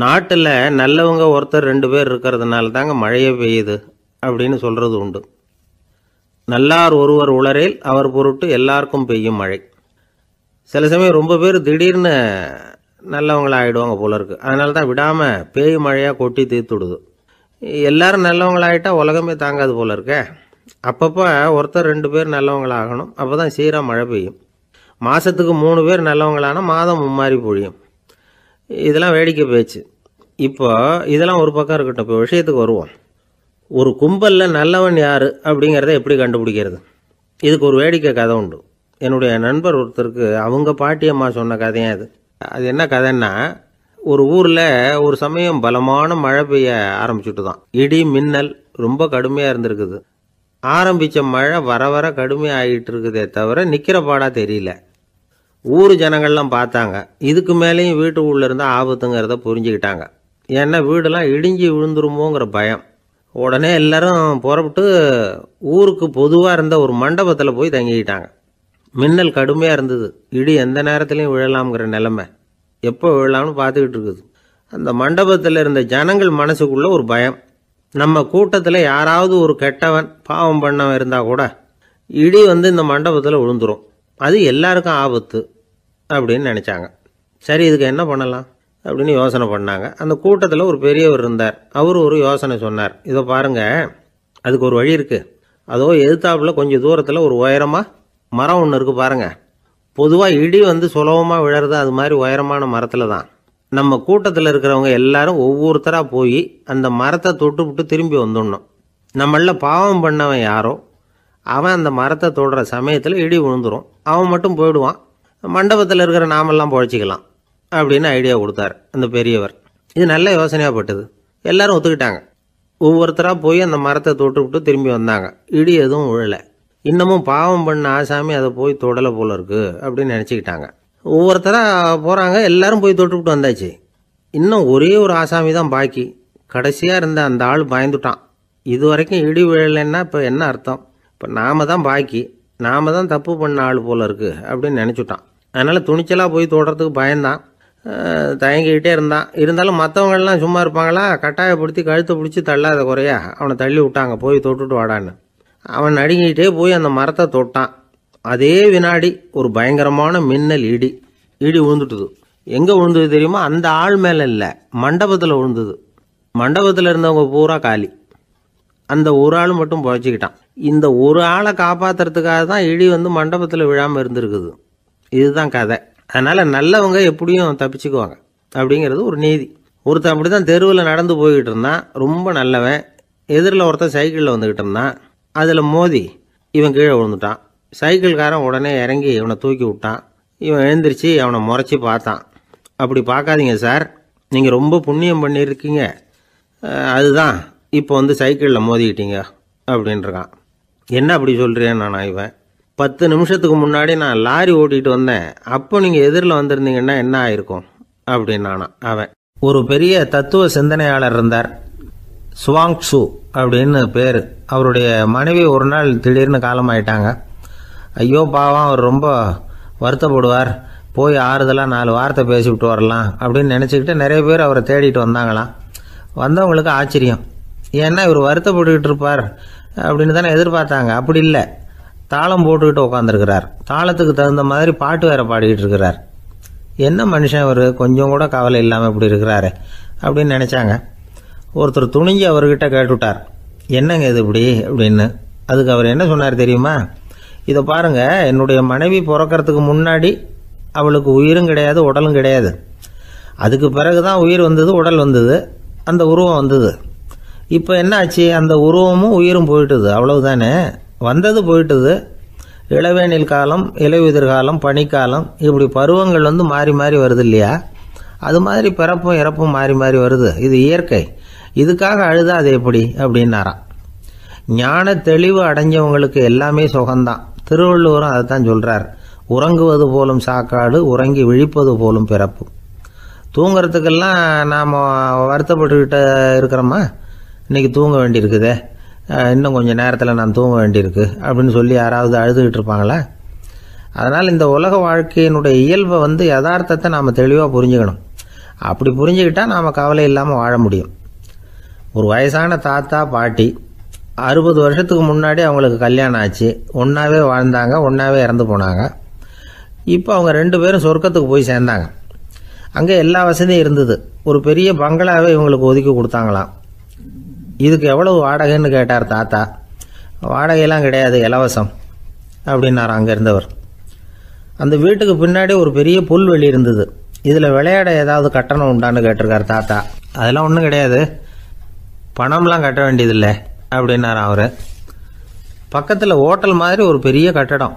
நாட்டில் நல்லவங்க ஒருத்தர் 2 பேர் இருக்கிறதுனால தாங்க மழையே பெய்யுது அப்படின்னு சொல்கிறது உண்டு. நல்லார் ஒருவர் உளரேல் அவர் பொருட்டு எல்லாருக்கும் பெய்யும் மழை. சில சமயம் ரொம்ப பேர் திடீர்னு நல்லவங்களா ஆகிடுவாங்க போல இருக்குது. அதனால தான் விடாமல் பேய் மழையாக கொட்டி தீர்த்துடுது. எல்லாரும் நல்லவங்களாகிட்டா உலகமே தாங்காது போல இருக்க. அப்பப்போ ஒருத்தர் 2 பேர் நல்லவங்களாகணும். அப்போ தான் சீராக மழை பெய்யும். மாதத்துக்கு 3 பேர் நல்லவங்களானா மாதம் மும்மாரி பொழியும். இதெல்லாம் வேடிக்கை பேச்சு. இப்போ இதெல்லாம் ஒரு பக்கம் இருக்கட்டும். இப்போ விஷயத்துக்கு வருவோம். ஒரு கும்பலில் நல்லவன் யார் அப்படிங்கிறத எப்படி கண்டுபிடிக்கிறது? இதுக்கு ஒரு வேடிக்கை கதை உண்டு. என்னுடைய நண்பர் ஒருத்தருக்கு அவங்க பாட்டியம்மா சொன்ன கதையும் அது. அது என்ன கதைன்னா, ஒரு ஊரில் ஒரு சமயம் பலமான மழை பெய்ய ஆரம்பிச்சுட்டு தான். இடி மின்னல் ரொம்ப கடுமையாக இருந்திருக்குது. ஆரம்பித்த மழை வர வர கடுமையாக ஆகிட்டு இருக்குதே தவிர நிற்கிற பாடாக தெரியல. ஊர் ஜனங்கள்லாம் பார்த்தாங்க. இதுக்கு மேலேயும் வீட்டு உள்ளே இருந்தால் ஆபத்துங்கிறத புரிஞ்சுக்கிட்டாங்க. ஏன்னா வீடெல்லாம் இடிஞ்சு விழுந்துருமோங்கிற பயம். உடனே எல்லாரும் புறப்பட்டு ஊருக்கு பொதுவாக இருந்த ஒரு மண்டபத்தில் போய் தங்கிக்கிட்டாங்க. மின்னல் கடுமையாக இருந்தது. இடி எந்த நேரத்துலையும் விழலாம்ங்கிற நிலைமை. எப்போ விழலாம்னு பார்த்துக்கிட்டு இருக்குது. அந்த மண்டபத்தில் இருந்த ஜனங்கள் மனசுக்குள்ளே ஒரு பயம். நம்ம கூட்டத்தில் யாராவது ஒரு கெட்டவன் பாவம் பண்ணவன் இருந்தால் கூட இடி இந்த மண்டபத்தில் விழுந்துரும். அது எல்லாருக்கும் ஆபத்து அப்படின்னு நினச்சாங்க. சரி, இதுக்கு என்ன பண்ணலாம் அப்படின்னு யோசனை பண்ணாங்க. அந்த கூட்டத்தில் ஒரு பெரியவர் இருந்தார். அவர் ஒரு யோசனை சொன்னார். இதை பாருங்கள், அதுக்கு ஒரு வழி இருக்குது. அதோ எதிர்த்தாப்பில் கொஞ்சம் தூரத்தில் ஒரு உயரமாக மரம் ஒன்று இருக்குது பாருங்கள். பொதுவாக இடி சுலபமாக விழறது அது மாதிரி உயரமான மரத்தில் தான். நம்ம கூட்டத்தில் இருக்கிறவங்க எல்லாரும் ஒவ்வொருத்தராக போய் அந்த மரத்தை தொட்டுவிட்டு திரும்பி வந்துடணும். நம்மளில் பாவம் பண்ணவன் யாரோ அவன் அந்த மரத்தை தொடுற சமயத்தில் இடி விழுந்துடும். அவன் மட்டும் போயிடுவான். மண்டபத்தில் இருக்கிற நாமெல்லாம் பொழைச்சிக்கலாம் அப்படின்னு ஐடியா கொடுத்தார் அந்த பெரியவர். இது நல்ல யோசனையாக பட்டது. எல்லாரும் ஒத்துக்கிட்டாங்க. ஒவ்வொருத்தராக போய் அந்த மரத்தை தொட்டுவிட்டு திரும்பி வந்தாங்க. இடி எதுவும் விழலை. இன்னமும் பாவம் பண்ண ஆசாமி அதை போய் தொடலை போல இருக்கு அப்படின்னு நினச்சிக்கிட்டாங்க. ஒவ்வொருத்தராக போகிறாங்க. எல்லாரும் போய் தொட்டுவிட்டு வந்தாச்சு. இன்னும் ஒரே ஒரு ஆசாமி தான் பாக்கி. கடைசியாக இருந்த அந்த ஆள் பயந்துட்டான். இது வரைக்கும் இடி விழலைன்னா இப்போ என்ன அர்த்தம்? இப்போ நாம தான் பாக்கி, நாம தான் தப்பு பண்ண ஆள் போல இருக்கு அப்படின்னு நினச்சிட்டான். அதனால் துணிச்சலாக போய் தொடுறதுக்கு பயந்தான். தயங்கிக்கிட்டே இருந்தான். இருந்தாலும் மற்றவங்கள்லாம் சும்மா இருப்பாங்களா? கட்டாயப்படுத்தி கழுத்தை பிடிச்சி தள்ளாத குறையா அவனை தள்ளி விட்டாங்க. போய் தொட்டுட்டு வாடான்னு. அவன் நடுங்கிக்கிட்டே போய் அந்த மரத்தை தொட்டான். அதே வினாடி ஒரு பயங்கரமான மின்னல் இடி விழுந்துட்டுது. எங்கே விழுந்தது தெரியுமா? அந்த ஆள் மேலே இல்லை, மண்டபத்தில் விழுந்தது. மண்டபத்தில் இருந்தவங்க பூரா காலி. அந்த ஒரு ஆள் மட்டும் புழைச்சிக்கிட்டான். இந்த ஒரு ஆளை காப்பாற்றுறதுக்காக தான் இடி மண்டபத்தில் விழாமல் இருந்திருக்குது. இதுதான் கதை. அதனால் நல்லவங்க எப்படியும் தப்பிச்சுக்குவாங்க அப்படிங்கிறது ஒரு நீதி. ஒருத்தன் அப்படி தான் தெருவில் நடந்து போய்கிட்டு இருந்தான். ரொம்ப நல்லவன். எதிரில் ஒருத்தன் சைக்கிளில் வந்துக்கிட்டு இருந்தான். அதில் மோதி இவன் கீழே விழுந்துட்டான். சைக்கிள்காரன் உடனே இறங்கி இவனை தூக்கி விட்டான். இவன் எழுந்திரிச்சு அவனை முறைச்சி பார்த்தான். அப்படி பார்க்காதீங்க சார், நீங்கள் ரொம்ப புண்ணியம் பண்ணியிருக்கீங்க, அதுதான் இப்போ சைக்கிளில் மோதிக்கிட்டீங்க அப்படின்றான். என்ன அப்படி சொல்கிறேன் நானா? இவன் 10 நிமிஷத்துக்கு முன்னாடி நான் லாரி ஓட்டிகிட்டு வந்தேன், அப்போ நீங்கள் எதிரில் வந்திருந்தீங்கன்னா என்ன ஆயிருக்கும் அப்படின்னானா அவன். ஒரு பெரிய தத்துவ சிந்தனையாளர் இருந்தார், சுவாங் சு அப்படின்னு பேர். அவருடைய மனைவி ஒரு நாள் திடீர்னு காலமாயிட்டாங்க. ஐயோ பாவம், அவர் ரொம்ப வருத்தப்படுவார், போய் ஆறுதலாக 4 வார்த்தை பேசிவிட்டு வரலாம் அப்படின்னு நினச்சிக்கிட்டு நிறைய பேர் அவரை தேடிட்டு வந்தாங்களாம். வந்தவங்களுக்கு ஆச்சரியம். ஏன்னா இவர் வருத்தப்பட்டுக்கிட்டு இருப்பார் அப்படின்னு தானே எதிர்பார்த்தாங்க. அப்படி இல்லை, தாளம் போட்டுக்கிட்டு உட்காந்துருக்கிறார். தாளத்துக்கு தகுந்த மாதிரி பாட்டு வேற பாடிக்கிட்டு இருக்கிறார். என்ன மனுஷன் இவர், கொஞ்சம் கூட கவலை இல்லாமல் இப்படி இருக்கிறாரு அப்படின்னு நினச்சாங்க. ஒருத்தர் துணிஞ்சு அவர்கிட்ட கேட்டுவிட்டார், என்னங்க இது இப்படி அப்படின்னு. அதுக்கு அவர் என்ன சொன்னார் தெரியுமா? இதை பாருங்க, என்னுடைய மனைவி பிறக்கிறதுக்கு முன்னாடி அவளுக்கு உயிரும் கிடையாது, உடலும் கிடையாது. அதுக்கு பிறகு தான் உயிர் வந்தது, உடல் வந்தது, அந்த உருவம் வந்தது. இப்போ என்ன ஆச்சு? அந்த உருவமும் உயிரும் போயிட்டுது, அவ்வளவுதானே. வந்தது போயிட்டுது. இளவேனில் காலம், இலையுதிர் காலம், பனிக்காலம், இப்படி பருவங்கள் மாறி மாறி வருது இல்லையா? அது மாதிரி பிறப்பும் இறப்பும் மாறி மாறி வருது. இது இயற்கை. இதுக்காக அழுதா அது எப்படி அப்படின்னாராம். ஞான தெளிவு அடைஞ்சவங்களுக்கு எல்லாமே சுகம்தான். திருவள்ளுவரும் அதை தான் சொல்கிறார். உறங்குவது போலும் சாக்காடு, உறங்கி விழிப்பது போலும் பிறப்பு. தூங்குறதுக்கெல்லாம் நாம் வருத்தப்பட்டுக்கிட்ட இருக்கிறோமா? இன்றைக்கி தூங்க வேண்டியிருக்குதே, இன்னும் கொஞ்சம் நேரத்தில் நான் தூங்க வேண்டியிருக்கு அப்படின்னு சொல்லி யாராவது அழுதுகிட்டு இருப்பாங்களா? அதனால் இந்த உலக வாழ்க்கையினுடைய இயல்பை யதார்த்தத்தை நாம் தெளிவாக புரிஞ்சுக்கணும். அப்படி புரிஞ்சுக்கிட்டால் நாம் கவலை இல்லாமல் வாழ முடியும். ஒரு வயசான தாத்தா பாட்டி 60 வருஷத்துக்கு முன்னாடி அவங்களுக்கு கல்யாணம் ஆச்சு, ஒன்றாவே வாழ்ந்தாங்க, ஒன்றாவே இறந்து போனாங்க. இப்போ அவங்க 2 பேரும் சொர்க்கத்துக்கு போய் சேர்ந்தாங்க. அங்கே எல்லா வசதியும் இருந்தது. ஒரு பெரிய பங்களாவே இவங்களுக்கு ஒதுக்கி கொடுத்தாங்களாம். இதுக்கு எவ்வளவு வாடகைன்னு கேட்டார் தாத்தா. வாடகையெல்லாம் கிடையாது, இலவசம் அப்படின்னார் அங்கே இருந்தவர். அந்த வீட்டுக்கு பின்னாடி ஒரு பெரிய புல்வெளி இருந்தது. இதில் விளையாட ஏதாவது கட்டணம் உண்டான்னு கேட்டிருக்கார் தாத்தா. அதெல்லாம் ஒன்றும் கிடையாது, பணம்லாம் கட்ட வேண்டியதில்லை அப்படின்னார் அவர். பக்கத்தில் ஹோட்டல் மாதிரி ஒரு பெரிய கட்டடம்,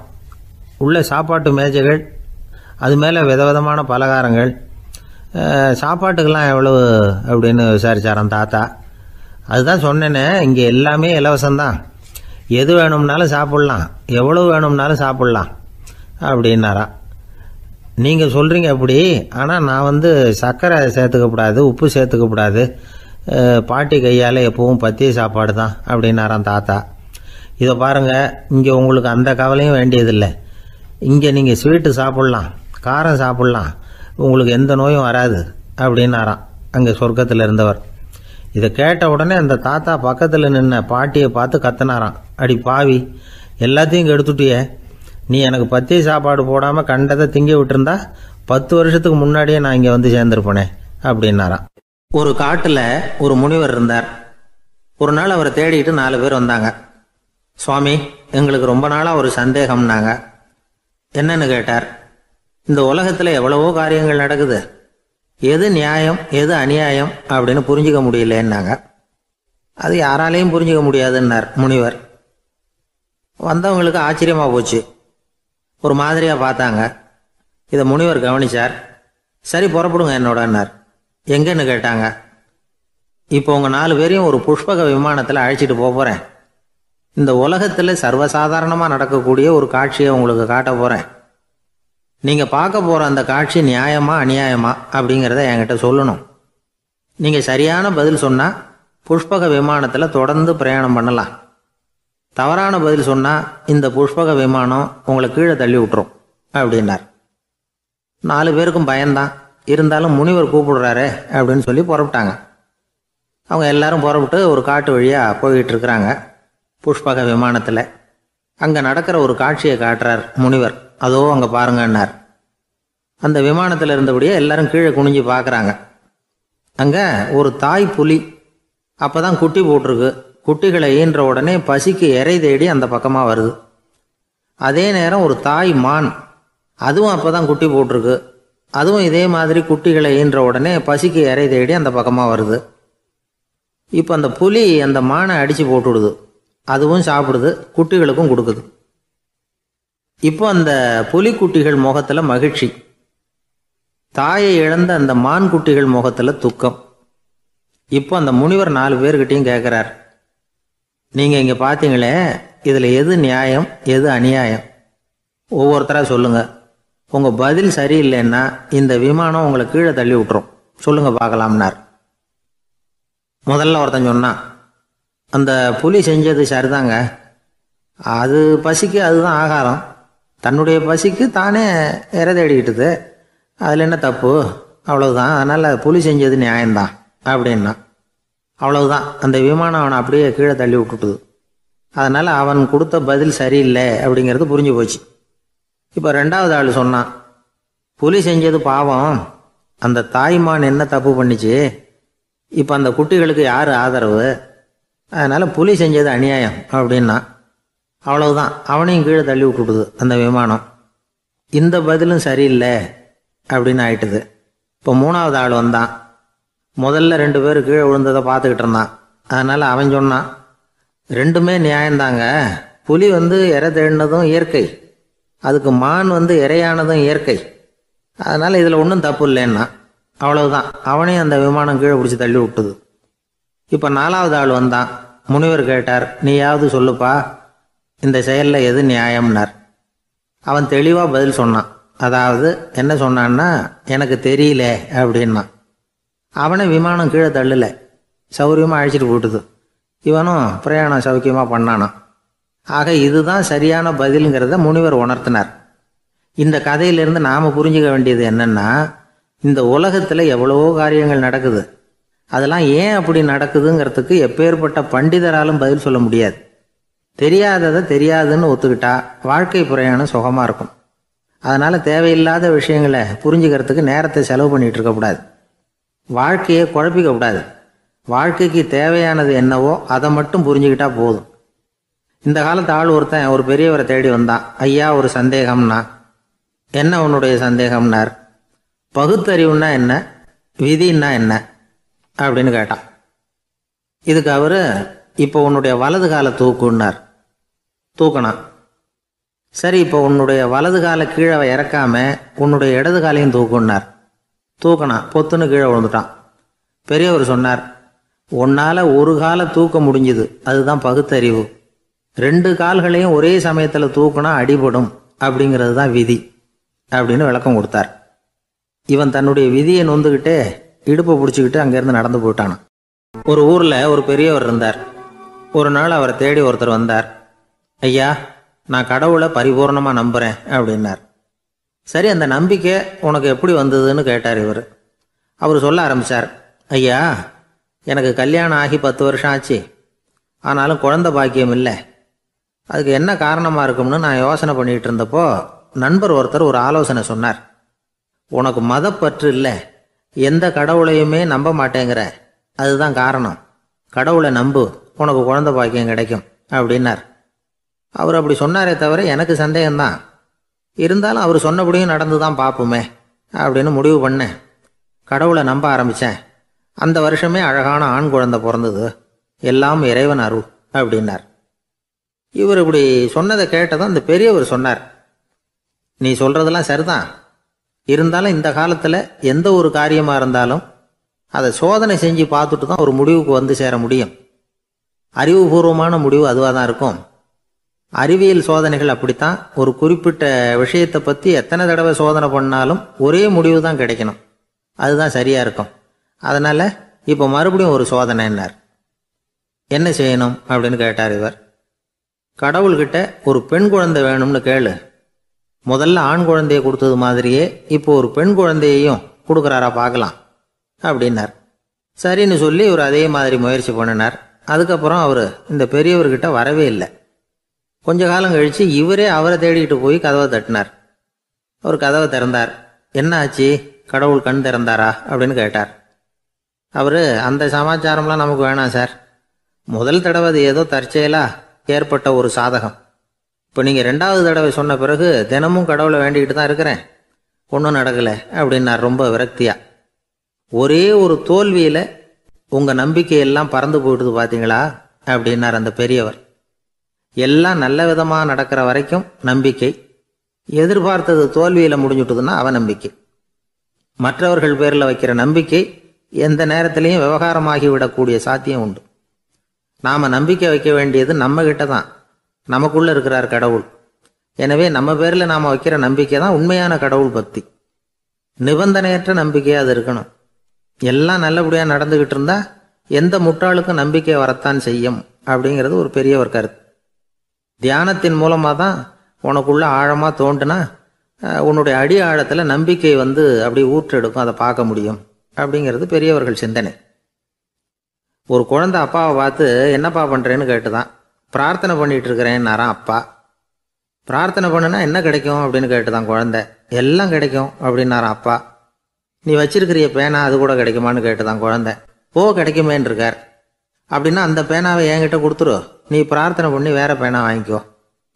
உள்ள சாப்பாட்டு மேஜைகள், அது மேலே விதவிதமான பலகாரங்கள். சாப்பாட்டுக்கெல்லாம் எவ்வளவு அப்படின்னு விசாரிச்சாராம் தாத்தா. அதுதான் சொன்னேனே, இங்கே எல்லாமே இலவசம்தான், எது வேணும்னாலும் சாப்பிட்லாம், எவ்வளவு வேணும்னாலும் சாப்பிட்லாம் அப்படின்னாரா. நீங்கள் சொல்கிறீங்க அப்படி, ஆனால் நான் சர்க்கரை சேர்த்துக்கக்கூடாது, உப்பு சேர்த்துக்கக்கூடாது, பாட்டி கையால் எப்பவும் பத்திய சாப்பாடு தான் அப்படின்னாராம் தாத்தா. இதை பாருங்கள், இங்கே உங்களுக்கு அந்த கவலையும் வேண்டியதில்லை. இங்கே நீங்கள் ஸ்வீட்டு சாப்பிட்லாம், காரம் சாப்பிட்லாம், உங்களுக்கு எந்த நோயும் வராது அப்படின்னாராம் அங்கே சொர்க்கத்தில் இருந்தவர். இதை கேட்ட உடனே அந்த தாத்தா பக்கத்தில் நின்ன பாட்டியை பார்த்து கத்தினாராம். அடி பாவி, எல்லாத்தையும் கெடுத்துட்டியே, நீ எனக்கு பத்திய சாப்பாடு போடாமல் கண்டதை திங்க விட்டுருந்தா 10 வருஷத்துக்கு முன்னாடியே நான் இங்கே சேர்ந்துருப்பேனே அப்படின்னாராம். ஒரு காட்டில் ஒரு முனிவர் இருந்தார். ஒரு நாள் அவரை தேடிட்டு 4 பேர் வந்தாங்க. சுவாமி, எங்களுக்கு ரொம்ப நாளாக ஒரு சந்தேகம்னாங்க. என்னன்னு கேட்டார். இந்த உலகத்தில் எவ்வளவோ காரியங்கள் நடக்குது, எது நியாயம் எது அநியாயம் அப்படின்னு புரிஞ்சிக்க முடியலன்னாங்க. அது யாராலையும் புரிஞ்சிக்க முடியாதுன்னார் முனிவர். வந்தவங்களுக்கு ஆச்சரியமாக போச்சு, ஒரு மாதிரியாக பார்த்தாங்க. இதை முனிவர் கவனிச்சார். சரி புறப்படுங்க என்னோடன்னார். எங்கன்னு கேட்டாங்க. இப்போ உங்கள் 4 பேரையும் ஒரு புஷ்பக விமானத்தில் அழைச்சிட்டு போகிறேன். இந்த உலகத்தில் சர்வசாதாரணமாக நடக்கக்கூடிய ஒரு காட்சியை உங்களுக்கு காட்ட போகிறேன். நீங்கள் பார்க்க போகிற அந்த காட்சி நியாயமா அநியாயமா அப்படிங்கிறத என்கிட்ட சொல்லணும். நீங்கள் சரியான பதில் சொன்னால் புஷ்பக விமானத்தில் தொடர்ந்து பிரயாணம் பண்ணலாம். தவறான பதில் சொன்னால் இந்த புஷ்பக விமானம் உங்களை கீழே தள்ளி விட்டுரும் அப்படின்னார். 4 பேருக்கும் பயந்தான். இருந்தாலும் முனிவர் கூப்பிடுறாரு அப்படின்னு சொல்லி புறப்பட்டாங்க. அவங்க எல்லாரும் புறப்பட்டு ஒரு காட்டு வழியாக போய்கிட்டு இருக்கிறாங்க புஷ்பக விமானத்தில். அங்கே நடக்கிற ஒரு காட்சியை காட்டுறார் முனிவர். அதோ அங்கே பாருங்கன்னார். அந்த விமானத்தில் இருந்தபடியே எல்லாரும் கீழே குனிஞ்சு பார்க்குறாங்க. அங்கே ஒரு தாய் புலி அப்போ தான் குட்டி போட்டிருக்கு. குட்டிகளை ஈன்ற உடனே பசிக்கு இறை தேடி அந்த பக்கமாக வருது. அதே நேரம் ஒரு தாய் மான், அதுவும் அப்போ தான் குட்டி போட்டிருக்கு. அதுவும் இதே மாதிரி குட்டிகளை ஈன்ற உடனே பசிக்கு இறை தேடி அந்த பக்கமாக வருது. இப்போ அந்த புலி அந்த மானை அடித்து போட்டுடுது, அதுவும் சாப்பிடுது, குட்டிகளுக்கும் கொடுக்குது. இப்போ அந்த புலிக்குட்டிகள் முகத்தில் மகிழ்ச்சி, தாயை இழந்த அந்த மான் குட்டிகள் முகத்தில் துக்கம். இப்போ அந்த முனிவர் 4 பேர்கிட்டையும் கேட்குறார், நீங்கள் இங்கே பார்த்தீங்களே, இதில் எது நியாயம் எது அநியாயம் ஒவ்வொருத்தராக சொல்லுங்கள். உங்கள் பதில் சரியில்லைன்னா இந்த விமானம் உங்களை கீழே தள்ளி விட்டுரும், சொல்லுங்கள் பார்க்கலாம்னார். முதல்ல ஒருத்தன் சொன்னான், அந்த புலி செஞ்சது சரிதாங்க, அது பசிக்கு அதுதான் ஆகாரம், தன்னுடைய பசிக்கு தானே இறை தேடிக்கிட்டுது, அதில் என்ன தப்பு, அவ்வளவுதான், அதனால் புலி செஞ்சது நியாயம்தான் அப்படின்னா. அவ்வளவுதான், அந்த விமானம் அவனை அப்படியே கீழே தள்ளி விட்டுட்டுது. அதனால் அவன் கொடுத்த பதில் சரியில்லை அப்படிங்கிறது புரிஞ்சு போச்சு. இப்போ 2வது ஆள் சொன்னான், புலி செஞ்சது பாவம், அந்த தாய்மான் என்ன தப்பு பண்ணிச்சு, இப்போ அந்த குட்டிகளுக்கு யார் ஆதரவு, அதனால் புலி செஞ்சது அநியாயம் அப்படின்னா. அவ்வளவுதான், அவனையும் கீழே தள்ளி விட்டுடுது அந்த விமானம். இந்த பதிலும் சரியில்லை அப்படின்னு ஆயிட்டுது. இப்போ 3வது ஆள் வந்தான். முதல்ல 2 பேர் கீழே விழுந்ததை பார்த்துக்கிட்டு இருந்தான். அதனால் அவன் சொன்னான், ரெண்டுமே நியாயந்தாங்க, புலி இறை தேடினதும் இயற்கை, அதுக்கு மான் இறையானதும் இயற்கை, அதனால் இதில் ஒன்றும் தப்பு இல்லைன்னா. அவ்வளவுதான், அவனையும் அந்த விமானம் கீழே பிடிச்சி தள்ளி விட்டுது. இப்போ 4வது ஆள் வந்தான். முனிவர் கேட்டார், நீயாவது சொல்லுப்பா, இந்த செயலில் எது நியாயம்னார். அவன் தெளிவாக பதில் சொன்னான். அதாவது என்ன சொன்னான்னா, எனக்கு தெரியல அப்படின்னா. அவனை விமானம் கீழே தள்ளலை, சௌரியமாக அழைச்சிட்டு போட்டுது. இவனும் பிரயாணம் சௌக்கியமாக பண்ணானான். ஆக இதுதான் சரியான பதிலுங்கிறத முனிவர் உணர்த்தினார். இந்த கதையிலிருந்து நாம் புரிஞ்சுக்க வேண்டியது என்னென்னா, இந்த உலகத்தில் எவ்வளவோ காரியங்கள் நடக்குது. அதெல்லாம் ஏன் அப்படி நடக்குதுங்கிறதுக்கு எப்பேற்பட்ட பண்டிதராலும் பதில் சொல்ல முடியாது. தெரியாததை தெரியாதுன்னு ஒத்துக்கிட்டா வாழ்க்கை பிரயாணம் சுகமாக இருக்கும். அதனால் தேவையில்லாத விஷயங்களை புரிஞ்சுக்கிறதுக்கு நேரத்தை செலவு பண்ணிகிட்டு இருக்கக்கூடாது. வாழ்க்கையை குழப்பிக்க கூடாது. வாழ்க்கைக்கு தேவையானது என்னவோ அதை மட்டும் புரிஞ்சுக்கிட்டா போதும். இந்த காலத்து ஆள் ஒருத்தன் ஒரு பெரியவரை தேடி வந்தான். ஐயா, ஒரு சந்தேகம்னா. என்ன உன்னுடைய சந்தேகம்னார். பகுத்தறிவுன்னா என்ன, விதின்னா என்ன அப்படின்னு கேட்டான். இதுக்கு அவர், இப்போ உன்னுடைய வலது காலை தூக்குன்னார். தூக்கினான். சரி, இப்போ உன்னுடைய வலது காலை கீழே இறக்காம உன்னுடைய இடது காலையும் தூக்குன்னார். தூக்கினான். பொத்துன்னு கீழே விழுந்துட்டான். பெரியவர் சொன்னார், உன்னால் ஒரு காலை தூக்க முடிஞ்சுது, அதுதான் பகுத்தறிவு. 2 கால்களையும் ஒரே சமயத்தில் தூக்குனா அடிபடும், அப்படிங்கிறது தான் விதி அப்படின்னு விளக்கம் கொடுத்தார். இவன் தன்னுடைய விதியை நொந்துக்கிட்டே இடுப்பை பிடிச்சிக்கிட்டு அங்கேருந்து நடந்து போயிட்டானான். ஒரு ஊரில் ஒரு பெரியவர் இருந்தார். ஒரு நாள் அவரை தேடி ஒருத்தர் வந்தார். ஐயா, நான் கடவுளை பரிபூர்ணமாக நம்புகிறேன் அப்படின்னார். சரி, அந்த நம்பிக்கை உனக்கு எப்படி வந்ததுன்னு கேட்டார் இவர். அவர் சொல்ல ஆரம்பித்தார். ஐயா, எனக்கு கல்யாணம் ஆகி 10 வருஷம் ஆச்சு. ஆனாலும் குழந்தை பாக்கியம் இல்லை. அதுக்கு என்ன காரணமாக இருக்கும்னு நான் யோசனை பண்ணிகிட்டு இருந்தப்போ நண்பர் ஒருத்தர் ஒரு ஆலோசனை சொன்னார். உனக்கு மதப்பற்று இல்லை, எந்த கடவுளையுமே நம்ப மாட்டேங்கிற, அதுதான் காரணம். கடவுளை நம்பு, உனக்கு குழந்தை பாக்கியம் கிடைக்கும் அப்படின்னார். அவர் அப்படி சொன்னாரே தவிர எனக்கு சந்தேகம்தான். இருந்தாலும் அவர் சொன்னபடியும் நடந்து தான் பார்ப்போமே அப்படின்னு முடிவு பண்ணேன். கடவுளை நம்ப ஆரம்பித்தேன். அந்த வருஷமே அழகான ஆண் குழந்தை பிறந்தது. எல்லாம் இறைவன் அருள் அப்படின்னார். இவர் இப்படி சொன்னதை கேட்டதும் அந்த பெரியவர் சொன்னார், நீ சொல்கிறதெல்லாம் சரிதான். இருந்தாலும் இந்த காலத்தில் எந்த ஒரு காரியமாக இருந்தாலும் அதை சோதனை செஞ்சு பார்த்துட்டு தான் ஒரு முடிவுக்கு வந்து சேர முடியும். அறிவுபூர்வமான முடிவு அதுவாக தான் இருக்கும். அறிவியல் சோதனைகள் அப்படித்தான். ஒரு குறிப்பிட்ட விஷயத்தை பற்றி எத்தனை தடவை சோதனை பண்ணாலும் ஒரே முடிவு தான் கிடைக்கணும். அதுதான் சரியாக இருக்கும். அதனால் இப்போ மறுபடியும் ஒரு சோதனைன்னார். என்ன செய்யணும் அப்படின்னு கேட்டார் இவர். கடவுள்கிட்ட ஒரு பெண் குழந்தை வேணும்னு கேளு. முதல்ல ஆண் குழந்தையை கொடுத்தது மாதிரியே இப்போ ஒரு பெண் குழந்தையையும் கொடுக்குறாரா பார்க்கலாம் அப்படின்னார். சரின்னு சொல்லி இவர் அதே மாதிரி முயற்சி பண்ணினார். அதுக்கப்புறம் அவர் இந்த பெரியவர்கிட்ட வரவே இல்லை. கொஞ்ச காலம் கழித்து இவரே அவரை தேடிக்கிட்டு போய் கதவை தட்டினார். அவர் கதவை திறந்தார். என்ன ஆச்சு, கடவுள் கண் திறந்தாரா அப்படின்னு கேட்டார். அவர், அந்த சமாச்சாரம்லாம் நமக்கு வேணாம் சார். முதல் தடவை அது ஏதோ தற்செயலாக ஏற்பட்ட ஒரு சாதகம். இப்போ நீங்கள் 2வது தடவை சொன்ன பிறகு தினமும் கடவுளை வேண்டிக்கிட்டு தான் இருக்கிறேன், ஒன்றும் நடக்கலை அப்படின்னார் ரொம்ப விரக்தியாக. ஒரே ஒரு தோல்வியில் உங்கள் நம்பிக்கையெல்லாம் பறந்து போயிடுது பார்த்தீங்களா அப்படின்னார் அந்த பெரியவர். எல்லாம் நல்ல விதமாக நடக்கிற வரைக்கும் நம்பிக்கை, எதிர்பார்த்தது தோல்வியில் முடிஞ்சுட்டுதுன்னா அவநம்பிக்கை. மற்றவர்கள் பேரில் வைக்கிற நம்பிக்கை எந்த நேரத்திலையும் விவகாரமாகி விடக்கூடிய சாத்தியம் உண்டு. நாம் நம்பிக்கை வைக்க வேண்டியது நம்மகிட்ட தான். நமக்குள்ளே இருக்கிறார் கடவுள். எனவே நம்ம பேரில் நாம் வைக்கிற நம்பிக்கை தான் உண்மையான கடவுள் பக்தி. நிபந்தனையற்ற நம்பிக்கையாக அது இருக்கணும். எல்லாம் நல்லபடியாக நடந்துக்கிட்டு இருந்தால் எந்த முட்டாளுக்கும் நம்பிக்கை வரத்தான் செய்யும் அப்படிங்கிறது ஒரு பெரியவர் கருத்து. தியானத்தின் மூலமாக தான் உனக்குள்ள ஆழமாக தோண்டுனா உன்னுடைய அடி ஆழத்தில் நம்பிக்கை வந்து அப்படி ஊற்றெடுக்கும், அதை பார்க்க முடியும் அப்படிங்கிறது பெரியவர்கள் சிந்தனை. ஒரு குழந்தை அப்பாவை பார்த்து என்னப்பா பண்ணுறேன்னு கேட்டுதான். பிரார்த்தனை பண்ணிகிட்டு இருக்கிறேன்னாராம் அப்பா. பிரார்த்தனை பண்ணுனா என்ன கிடைக்கும் அப்படின்னு கேட்டுதான் குழந்தை. எல்லாம் கிடைக்கும் அப்படின்னாராம் அப்பா. நீ வச்சிருக்கிறிய பேனா அது கூட கிடைக்குமான்னு கேட்டுதான் குழந்தை. கிடைக்குமேன்னு இருக்கார். அப்படின்னா அந்த பேனாவை என்கிட்ட கொடுத்துரு, நீ பிரார்த்தனை பண்ணி வேற பேனா வாங்கிக்கோ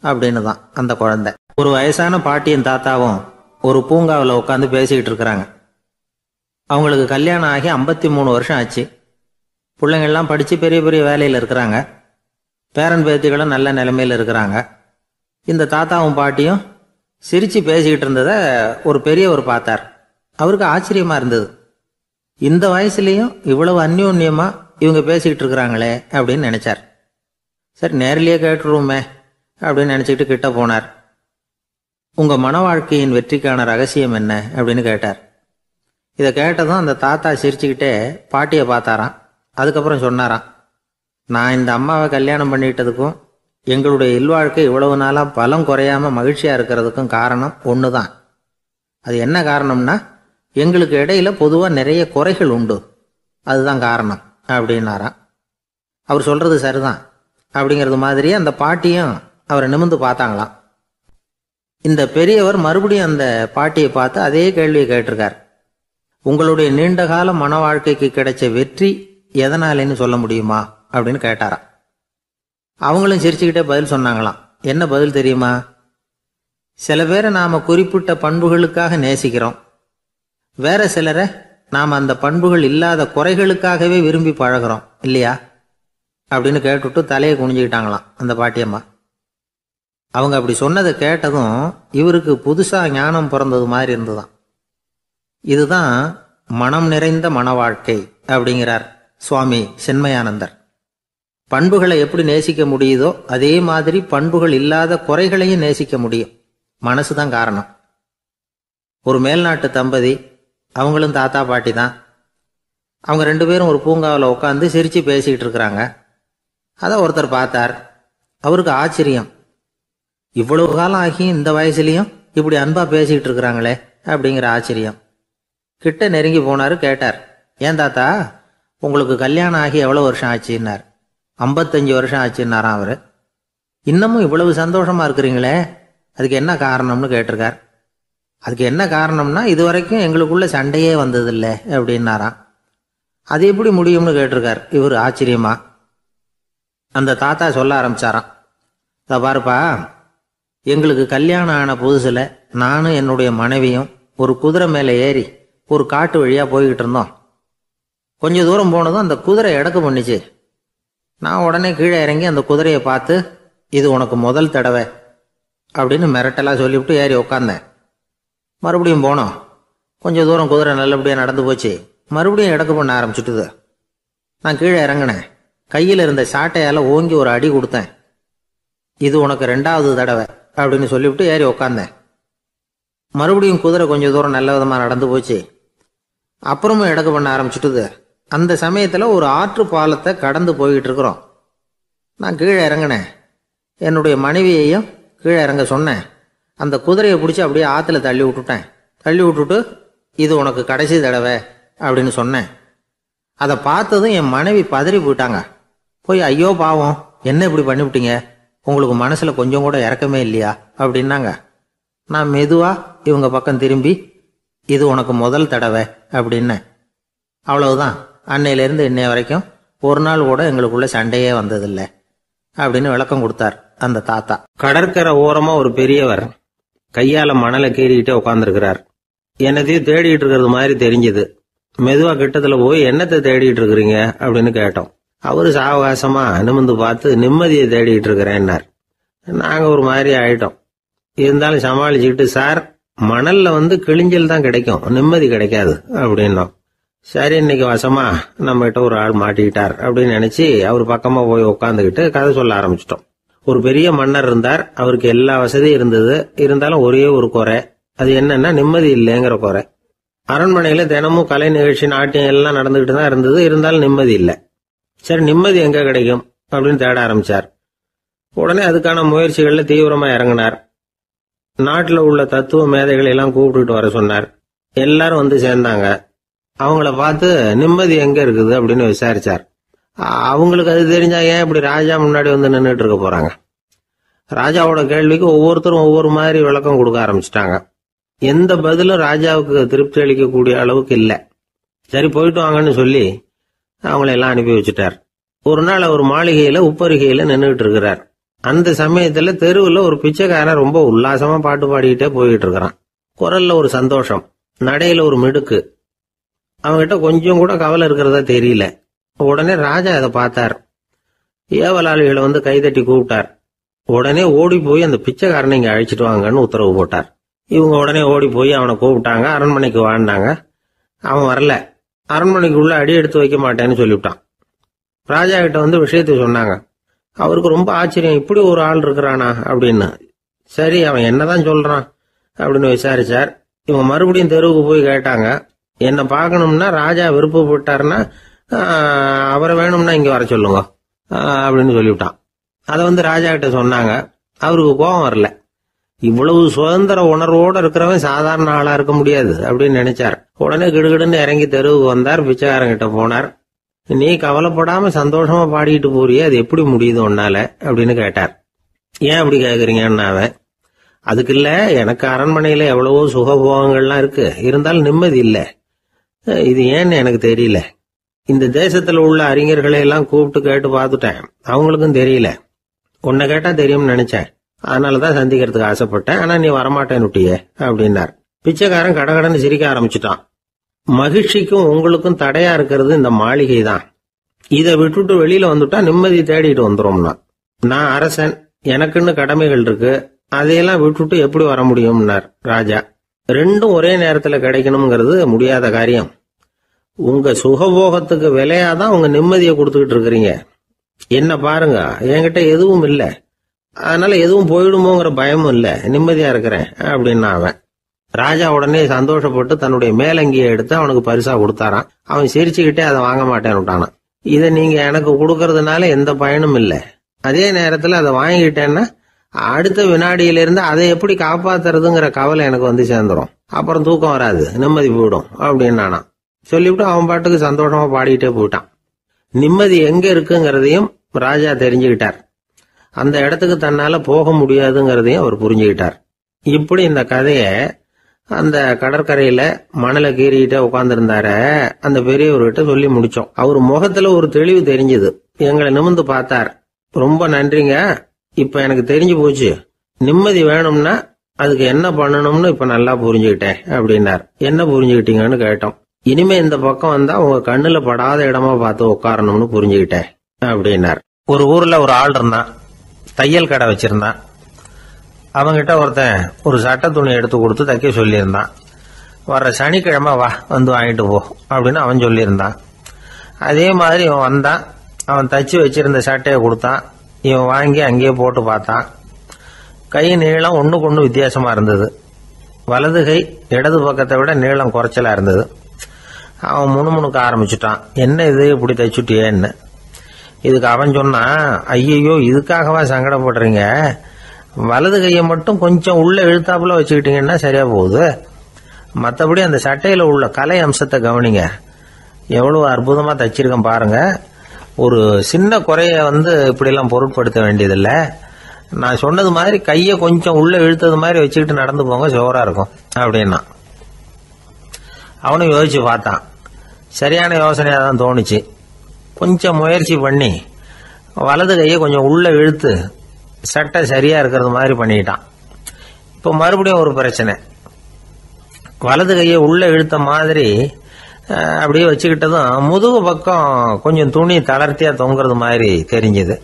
அப்படின்னு தான் அந்த குழந்தை. ஒரு வயசான பாட்டியும் தாத்தாவும் ஒரு பூங்காவில் உட்காந்து பேசிக்கிட்டு இருக்கிறாங்க. அவங்களுக்கு கல்யாணம் ஆகி 53 வருஷம் ஆச்சு. பிள்ளைங்கள்லாம் படித்து பெரிய பெரிய வேலையில் இருக்கிறாங்க. பேரன் பேத்திகளும் நல்ல நிலைமையில் இருக்கிறாங்க. இந்த தாத்தாவும் பாட்டியும் சிரித்து பேசிக்கிட்டு இருந்ததை ஒரு பெரியவர் பார்த்தார். அவருக்கு ஆச்சரியமாக இருந்தது. இந்த வயசுலேயும் இவ்வளவு அந்யோன்யமாக இவங்க பேசிக்கிட்டு இருக்கிறாங்களே அப்படின்னு நினச்சார். சரி, நேரிலேயே கேட்டுருவோமே அப்படின்னு நினச்சிக்கிட்டு கிட்ட போனார். உங்கள் மன வாழ்க்கையின் வெற்றிக்கான ரகசியம் என்ன அப்படின்னு கேட்டார். இதை கேட்டதும் அந்த தாத்தா சிரிச்சுக்கிட்டே பாட்டியை பார்த்தாராம். அதுக்கப்புறம் சொன்னாராம், நான் இந்த அம்மாவை கல்யாணம் பண்ணிக்கிட்டதுக்கும் எங்களுடைய இல்வாழ்க்கை இவ்வளவு நாளாக பலம் குறையாமல் மகிழ்ச்சியாக இருக்கிறதுக்கும் காரணம் ஒன்று தான். அது என்ன காரணம்னா, எங்களுக்கு இடையில பொதுவாக நிறைய குறைகள் உண்டு, அதுதான் காரணம் அப்படின்னாராம். அவர் சொல்றது சரிதான் அப்படிங்கிறது மாதிரியே அந்த பாட்டியும் அவரை நிமிர்ந்து பார்த்தாங்களாம். இந்த பெரியவர் மறுபடியும் அந்த பாட்டியை பார்த்து அதே கேள்வியை கேட்டிருக்கார். உங்களுடைய நீண்டகால மன வாழ்க்கைக்கு கிடைச்ச வெற்றி எதனாலேன்னு சொல்ல முடியுமா அப்படின்னு கேட்டாராம். அவங்களும் சிரிச்சுக்கிட்டே பதில் சொன்னாங்களாம். என்ன பதில் தெரியுமா? சில பேரை நாம குறிப்பிட்ட பண்புகளுக்காக நேசிக்கிறோம், வேற சிலரை நாம் அந்த பண்புகள் இல்லாத குறைகளுக்காகவே விரும்பி பழகிறோம் இல்லையா அப்படின்னு கேட்டுவிட்டு தலையை குனிஞ்சுக்கிட்டாங்களாம் அந்த பாட்டியம்மா. அவங்க அப்படி சொன்னதை கேட்டதும் இவருக்கு புதுசா ஞானம் பிறந்தது மாதிரி இருந்துதான். இதுதான் மனம் நிறைந்த மன வாழ்க்கை அப்படிங்கிறார் சுவாமி சின்மயானந்தர். பண்புகளை எப்படி நேசிக்க முடியுதோ அதே மாதிரி பண்புகள் இல்லாத குறைகளையும் நேசிக்க முடியும். மனசுதான் காரணம். ஒரு மேல்நாட்டு தம்பதி, அவங்களும் தாத்தா பாட்டி தான். அவங்க 2 பேரும் ஒரு பூங்காவில் உட்காந்து சிரிச்சு பேசிக்கிட்டு இருக்கிறாங்க. அதை ஒருத்தர் பார்த்தார். அவருக்கு ஆச்சரியம், இவ்வளவு காலம் ஆகி இந்த வயசுலையும் இப்படி அன்பா பேசிக்கிட்டு இருக்கிறாங்களே அப்படிங்கிற ஆச்சரியம். கிட்ட நெருங்கி போனாரு. கேட்டார், ஏன் தாத்தா உங்களுக்கு கல்யாணம் ஆகி எவ்வளவு வருஷம் ஆச்சுன்னார். 55 வருஷம் ஆச்சுன்னாராம் அவரு. இன்னமும் இவ்வளவு சந்தோஷமா இருக்கிறீங்களே, அதுக்கு என்ன காரணம்னு கேட்டிருக்கார். அதுக்கு என்ன காரணம்னா, இதுவரைக்கும் எங்களுக்குள்ள சண்டையே வந்ததில்லை அப்படின்னாராம். அது எப்படி முடியும்னு கேட்டிருக்கார் இவர் ஆச்சரியமா. அந்த தாத்தா சொல்ல ஆரம்பிச்சாராம், இதை பாருப்பா, எங்களுக்கு கல்யாணம் ஆன புதுசில் நானும் என்னுடைய மனைவியும் ஒரு குதிரை மேலே ஏறி ஒரு காட்டு வழியாக போய்கிட்டு இருந்தோம். கொஞ்சம் தூரம் போனதும் அந்த குதிரை எடக்கு பண்ணிச்சு. நான் உடனே கீழே இறங்கி அந்த குதிரையை பார்த்து, இது உனக்கு முதல் தடவை அப்படின்னு மிரட்டலாக சொல்லிவிட்டு ஏறி உக்காந்தேன். மறுபடியும் போனோம். கொஞ்சம் தூரம் குதிரை நல்லபடியாக நடந்து போச்சு. மறுபடியும் எடக்கு பண்ண ஆரம்பிச்சுட்டுது. நான் கீழே இறங்கினேன். கையில் இருந்த சாட்டையால் ஓங்கி ஒரு அடி கொடுத்தேன். இது உனக்கு 2வது தடவை அப்படின்னு சொல்லிவிட்டு ஏறி உக்காந்தேன். மறுபடியும் குதிரை கொஞ்சம் தூரம் நல்ல விதமாக நடந்து போச்சு. அப்புறமும் எடக்கு பண்ண ஆரம்பிச்சுட்டுது. அந்த சமயத்தில் ஒரு ஆற்று பாலத்தை கடந்து போய்கிட்டு இருக்கிறோம். நான் கீழே இறங்கினேன். என்னுடைய மனைவியையும் கீழே இறங்க சொன்னேன். அந்த குதிரையை பிடிச்சி அப்படியே ஆற்றுல தள்ளி விட்டுட்டேன். தள்ளி விட்டுட்டு, இது உனக்கு கடைசி தடவை அப்படின்னு சொன்னேன். அதை பார்த்ததும் என் மனைவி பதறி போயிட்டாங்க. போய், ஐயோ பாவம், என்ன இப்படி பண்ணிவிட்டீங்க, உங்களுக்கு மனசில் கொஞ்சம் கூட இறக்கமே இல்லையா அப்படின்னாங்க. நான் மெதுவாக இவங்க பக்கம் திரும்பி, இது உனக்கு முதல் தடவை அப்படின்னேன். அவ்வளவுதான், அன்னையிலேருந்து இன்னைய வரைக்கும் ஒரு நாள் கூட எங்களுக்குள்ள சண்டையே வந்ததில்லை அப்படின்னு விளக்கம் கொடுத்தார் அந்த தாத்தா. கடற்கரை ஓரமா ஒரு பெரியவர் கையால மணலை கீறிக்கிட்டே உட்காந்துருக்கிறார். என்னத்தையும் தேடிட்டு இருக்கிறது மாதிரி தெரிஞ்சது. மெதுவா கிட்டத்துல போய், என்னத்தை தேடிட்டு இருக்கிறீங்க அப்படின்னு கேட்டோம். அவரு சாவகாசமா நிமிர்ந்து பார்த்து, நிம்மதியை தேடிட்டு இருக்கிறேன்னார். நாங்க ஒரு மாதிரி ஆயிட்டோம். இருந்தாலும் சமாளிச்சுக்கிட்டு, சார் மணல்ல கிழிஞ்சல் தான் கிடைக்கும், நிம்மதி கிடைக்காது அப்படின்னோம். சரி, இன்னைக்கு வசமா நம்ம கிட்ட ஒரு ஆள் மாட்டிக்கிட்டார் அப்படின்னு நினைச்சு அவர் பக்கமா போய் உட்காந்துக்கிட்டு கதை சொல்ல ஆரம்பிச்சிட்டோம். ஒரு பெரிய மன்னர் இருந்தார். அவருக்கு எல்லா வசதியும் இருந்தது. இருந்தாலும் ஒரே ஒரு குறை. அது என்னன்னா, நிம்மதி இல்லைங்கிற குறை. அரண்மனையில தினமும் கலை நிகழ்ச்சி, நாட்டியம் எல்லாம் நடந்துகிட்டு தான் இருந்தது. இருந்தாலும் நிம்மதி இல்லை. சரி, நிம்மதி எங்க கிடைக்கும் அப்படின்னு தேட ஆரம்பிச்சார். உடனே அதுக்கான முயற்சிகள்ல தீவிரமா இறங்கினார். நாட்டில் உள்ள தத்துவ மேதைகளை எல்லாம் கூப்பிட்டுட்டு வர சொன்னார். எல்லாரும் சேர்ந்தாங்க. அவங்கள பார்த்து, நிம்மதி எங்க இருக்குது அப்படின்னு விசாரிச்சார். அவங்களுக்கு அது தெரிஞ்சா ஏன் இப்படி ராஜா முன்னாடி நின்றுட்டு இருக்க போறாங்க? ராஜாவோட கேள்விக்கு ஒவ்வொருத்தரும் ஒவ்வொரு மாதிரி விளக்கம் கொடுக்க ஆரம்பிச்சிட்டாங்க. எந்த பதிலும் ராஜாவுக்கு திருப்தி அளிக்கக்கூடிய அளவுக்கு இல்லை. சரி, போயிட்டு வாங்கன்னு சொல்லி அவங்கள எல்லாம் அனுப்பி வச்சுட்டார். ஒரு நாள் அவர் மாளிகையில உப்பருகையில நின்றுட்டு இருக்கிறார். அந்த சமயத்துல தெருவில் ஒரு பிச்சைக்காரன் ரொம்ப உல்லாசமா பாட்டு பாடிக்கிட்டே போயிட்டு இருக்கிறான். குரல்ல ஒரு சந்தோஷம், நடையில ஒரு மிடுக்கு. அவங்கிட்ட கொஞ்சம் கூட கவலை இருக்கிறதா தெரியல. உடனே ராஜா அதை பார்த்தார். ஏவலாளிகளை கைதட்டி கூப்பிட்டார். உடனே ஓடி போய் அந்த பிச்சைக்காரனை இங்க அழைச்சிட்டு வாங்கன்னு உத்தரவு போட்டார். இவங்க உடனே ஓடி போய் அவனை கூப்பிட்டாங்க. அரண்மனைக்கு வாழ்ந்தாங்க. அவன் வரல. அரண்மனைக்குள்ள அடி எடுத்து வைக்க மாட்டேன்னு சொல்லிவிட்டான். ராஜா கிட்ட விஷயத்தை சொன்னாங்க. அவருக்கு ரொம்ப ஆச்சரியம், இப்படி ஒரு ஆள் இருக்கிறானா அப்படின்னு. சரி, அவன் என்னதான் சொல்றான் அப்படின்னு விசாரிச்சார். இவங்க மறுபடியும் தெருவுக்கு போய் கேட்டாங்க. என்ன பார்க்கணும்னா, ராஜா விருப்பப்பட்டாருன்னா அவரை வேணும்னா இங்க வர சொல்லுங்க அப்படின்னு சொல்லிவிட்டான். அதை ராஜா கிட்ட சொன்னாங்க. அவருக்கு கோபம் வரல. இவ்வளவு சுதந்திர உணர்வோடு இருக்கிறவன் சாதாரண ஆளா இருக்க முடியாது அப்படின்னு நினைச்சார். உடனே கிடுகிடுன்னு இறங்கி தெருவுக்கு வந்தார். பிச்சைக்காரங்கிட்ட போனார். நீ கவலைப்படாம சந்தோஷமா பாடிட்டு போறியே, அது எப்படி முடியுது உன்னால அப்படின்னு கேட்டார். ஏன் அப்படி கேக்குறீங்கன்னு அவன், அதுக்கு இல்ல, எனக்கு அரண்மனையில எவ்வளவோ சுகபோகங்கள்லாம் இருக்கு, இருந்தாலும் நிம்மதி இல்ல, இது ஏன்னு எனக்கு தெரியல. இந்த தேசத்துல உள்ள அறிஞர்களை எல்லாம் கூப்பிட்டு கேட்டு பார்த்துட்டேன், அவங்களுக்கும் தெரியல. உன்னை கேட்டா தெரியும்னு நினைச்சேன், அதனாலதான் சந்திக்கிறதுக்கு ஆசைப்பட்டேன், ஆனா நீ வரமாட்டேன்னுட்டியே அப்படின்னார். பிச்சைக்காரன் கடகடன்னு சிரிக்க ஆரம்பிச்சுட்டான். மகிழ்ச்சிக்கும் உங்களுக்கும் தடையா இருக்கிறது இந்த மாளிகை தான். இதை விட்டுட்டு வெளியில வந்துட்டா நிம்மதி தேடிட்டு வந்துரும்னா. நான் அரசன், எனக்குன்னு கடமைகள் இருக்கு, அதையெல்லாம் விட்டுட்டு எப்படி வர முடியும்னார் ராஜா. ரெண்டும் ஒரே நேரத்துல கிடைக்கணுங்கிறது முடியாத காரியம். உங்க சுகபோகத்துக்கு விலையாதான் உங்க நிம்மதியை கொடுத்துக்கிட்டு இருக்கிறீங்க. என்ன பாருங்க, என்கிட்ட எதுவும் இல்லை, அதனால எதுவும் போயிடுமோங்கிற பயமும் இல்லை, நிம்மதியா இருக்கிறேன் அப்படின்னா அவன். ராஜா உடனே சந்தோஷப்பட்டு தன்னுடைய மேலங்கியை எடுத்து அவனுக்கு பரிசா கொடுத்தாராம். அவன் சிரிச்சுக்கிட்டே அதை வாங்க மாட்டேன்னு விட்டானான். இதை நீங்க எனக்கு கொடுக்கறதுனால எந்த பயனும் இல்லை, அதே நேரத்துல அதை வாங்கிக்கிட்டேன்னா அடுத்த வினாடியிலிருந்து அதை எப்படி காப்பாத்துறதுங்கிற கவலை எனக்கு வந்து சேர்ந்துடும், அப்புறம் தூக்கம் வராது, நிம்மதி போயிடும் அப்படின்னானா. சொல்லிவிட்டு அவன் பாட்டுக்கு சந்தோஷமா பாடிக்கிட்டே போயிட்டான். நிம்மதி எங்க இருக்குங்கிறதையும் ராஜா தெரிஞ்சுக்கிட்டார். அந்த இடத்துக்கு தன்னால போக முடியாதுங்கிறதையும் அவர் புரிஞ்சுக்கிட்டார். இப்படி இந்த கதைய அந்த கடற்கரையில மணலை கீறிக்கிட்டே உட்கார்ந்துருந்தார அந்த பெரியவர்கிட்ட சொல்லி முடிச்சோம். அவர் முகத்துல ஒரு தெளிவு தெரிஞ்சது. எங்களை நிமிர்ந்து பார்த்தார். ரொம்ப நன்றிங்க, இப்ப எனக்கு தெரிஞ்சு போச்சு, நிம்மதி வேணும்னா அதுக்கு என்ன பண்ணணும்னு இப்ப நல்லா புரிஞ்சுக்கிட்டேன் அப்படின்னார். என்ன புரிஞ்சுக்கிட்டீங்கன்னு கேட்டோம். இனிமே இந்த பக்கம் வந்தா உங்க கண்ணுல படாத இடமா பார்த்து உட்காரணும்னு புரிஞ்சுக்கிட்டேன் அப்படின்னார். ஒரு ஊர்ல ஒரு ஆள் இருந்தான், தையல் கடை வச்சிருந்தான். அவங்கிட்ட ஒருத்தன் ஒரு சட்டை துணி எடுத்து கொடுத்து தைக்க சொல்லியிருந்தான். வர்ற சனிக்கிழமை வா, வந்து வாங்கிட்டு போ அப்படின்னு அவன் சொல்லியிருந்தான். அதே மாதிரி இவன் வந்தான். அவன் தச்சு வச்சிருந்த சட்டையை கொடுத்தான். இவன் வாங்கி அங்கேயே போட்டு பார்த்தான். கை நீளம் ஒண்ணுக்கு ஒண்ணு வித்தியாசமா இருந்தது. வலது கை இடது பக்கத்தை விட நீளம் குறைச்சலா இருந்தது. அவன் முணுமுணுக்க ஆரம்பிச்சுட்டான், என்ன இது இப்படி தைச்சுட்டியேன்னு. இதுக்கு அவன் சொன்னான், ஐயையோ இதுக்காகவா சங்கடப்படுறீங்க, வலது கையை மட்டும் கொஞ்சம் உள்ள இழுத்தாப்புல வச்சுக்கிட்டீங்கன்னா சரியா போகுது, மற்றபடி அந்த சட்டையில உள்ள கலை அம்சத்தை கவனிங்க, எவ்வளவு அற்புதமா தச்சிருக்கேன் பாருங்க, ஒரு சின்ன குறைய இப்படிலாம் பொருட்படுத்த வேண்டியதில்லை, நான் சொன்னது மாதிரி கையை கொஞ்சம் உள்ள இழுத்தது மாதிரி வச்சுக்கிட்டு நடந்து போங்க, ஜோரா இருக்கும் அப்படின்னா. அவனும் யோசிச்சு பார்த்தான். சரியான யோசனையா தான் தோணுச்சு. கொஞ்சம் முயற்சி பண்ணி வலது கையை கொஞ்சம் உள்ள இழுத்து சட்டை சரியா இருக்கிறது மாதிரி பண்ணிட்டான். இப்போ மறுபடியும் ஒரு பிரச்சனை. வலது கையை உள்ள இழுத்த மாதிரி அப்படியே வச்சுக்கிட்டதும் முதுகு பக்கம் கொஞ்சம் துணி தளர்த்தியா தொங்குறது மாதிரி தெரிஞ்சது.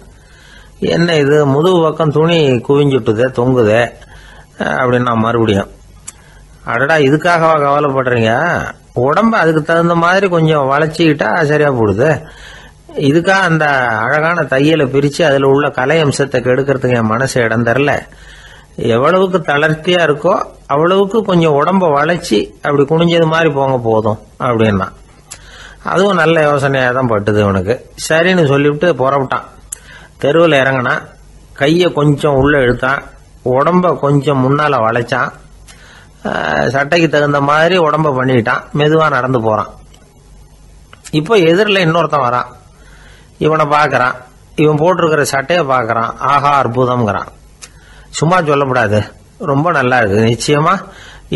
என்ன இது, முதுகு பக்கம் துணி குவிஞ்சுட்டுதே, தொங்குதே அப்படின்னா மறுபடியும், அடடா இதுக்காகவா கவலைப்படுறீங்க, உடம்ப அதுக்கு தகுந்த மாதிரி கொஞ்சம் வளைச்சிக்கிட்டா சரியா போடுது, இதுக்காக அந்த அழகான தையலை பிரிச்சு அதுல உள்ள கலை அம்சத்தை கெடுக்கிறதுக்கு என் மனசு இடம் தரல, எவ்வளவுக்கு தளர்த்தியா இருக்கோ அவ்வளவுக்கு கொஞ்சம் உடம்ப வளைச்சி அப்படி குனிஞ்சது மாதிரி போங்க போதும் அப்படின்னா. அதுவும் நல்ல யோசனையா தான் பட்டுது இவனுக்கு. சரின்னு சொல்லிவிட்டு புறப்பட்டான். தெருவில் இறங்கினான். கையை கொஞ்சம் உள்ள இழுத்தான், உடம்ப கொஞ்சம் முன்னால வளைச்சான், சட்டைக்கு தகுந்த மாதிரி உடம்ப பண்ணிக்கிட்டான், மெதுவா நடந்து போறான். இப்போ எதிரில் இன்னொருத்தன் வரான். இவனை பாக்குறான், இவன் போட்டிருக்கிற சட்டையை பாக்குறான். ஆஹா அற்புதம்ங்கிறான். சும்மா சொல்லக்கூடாது, ரொம்ப நல்லா இருக்கு, நிச்சயமா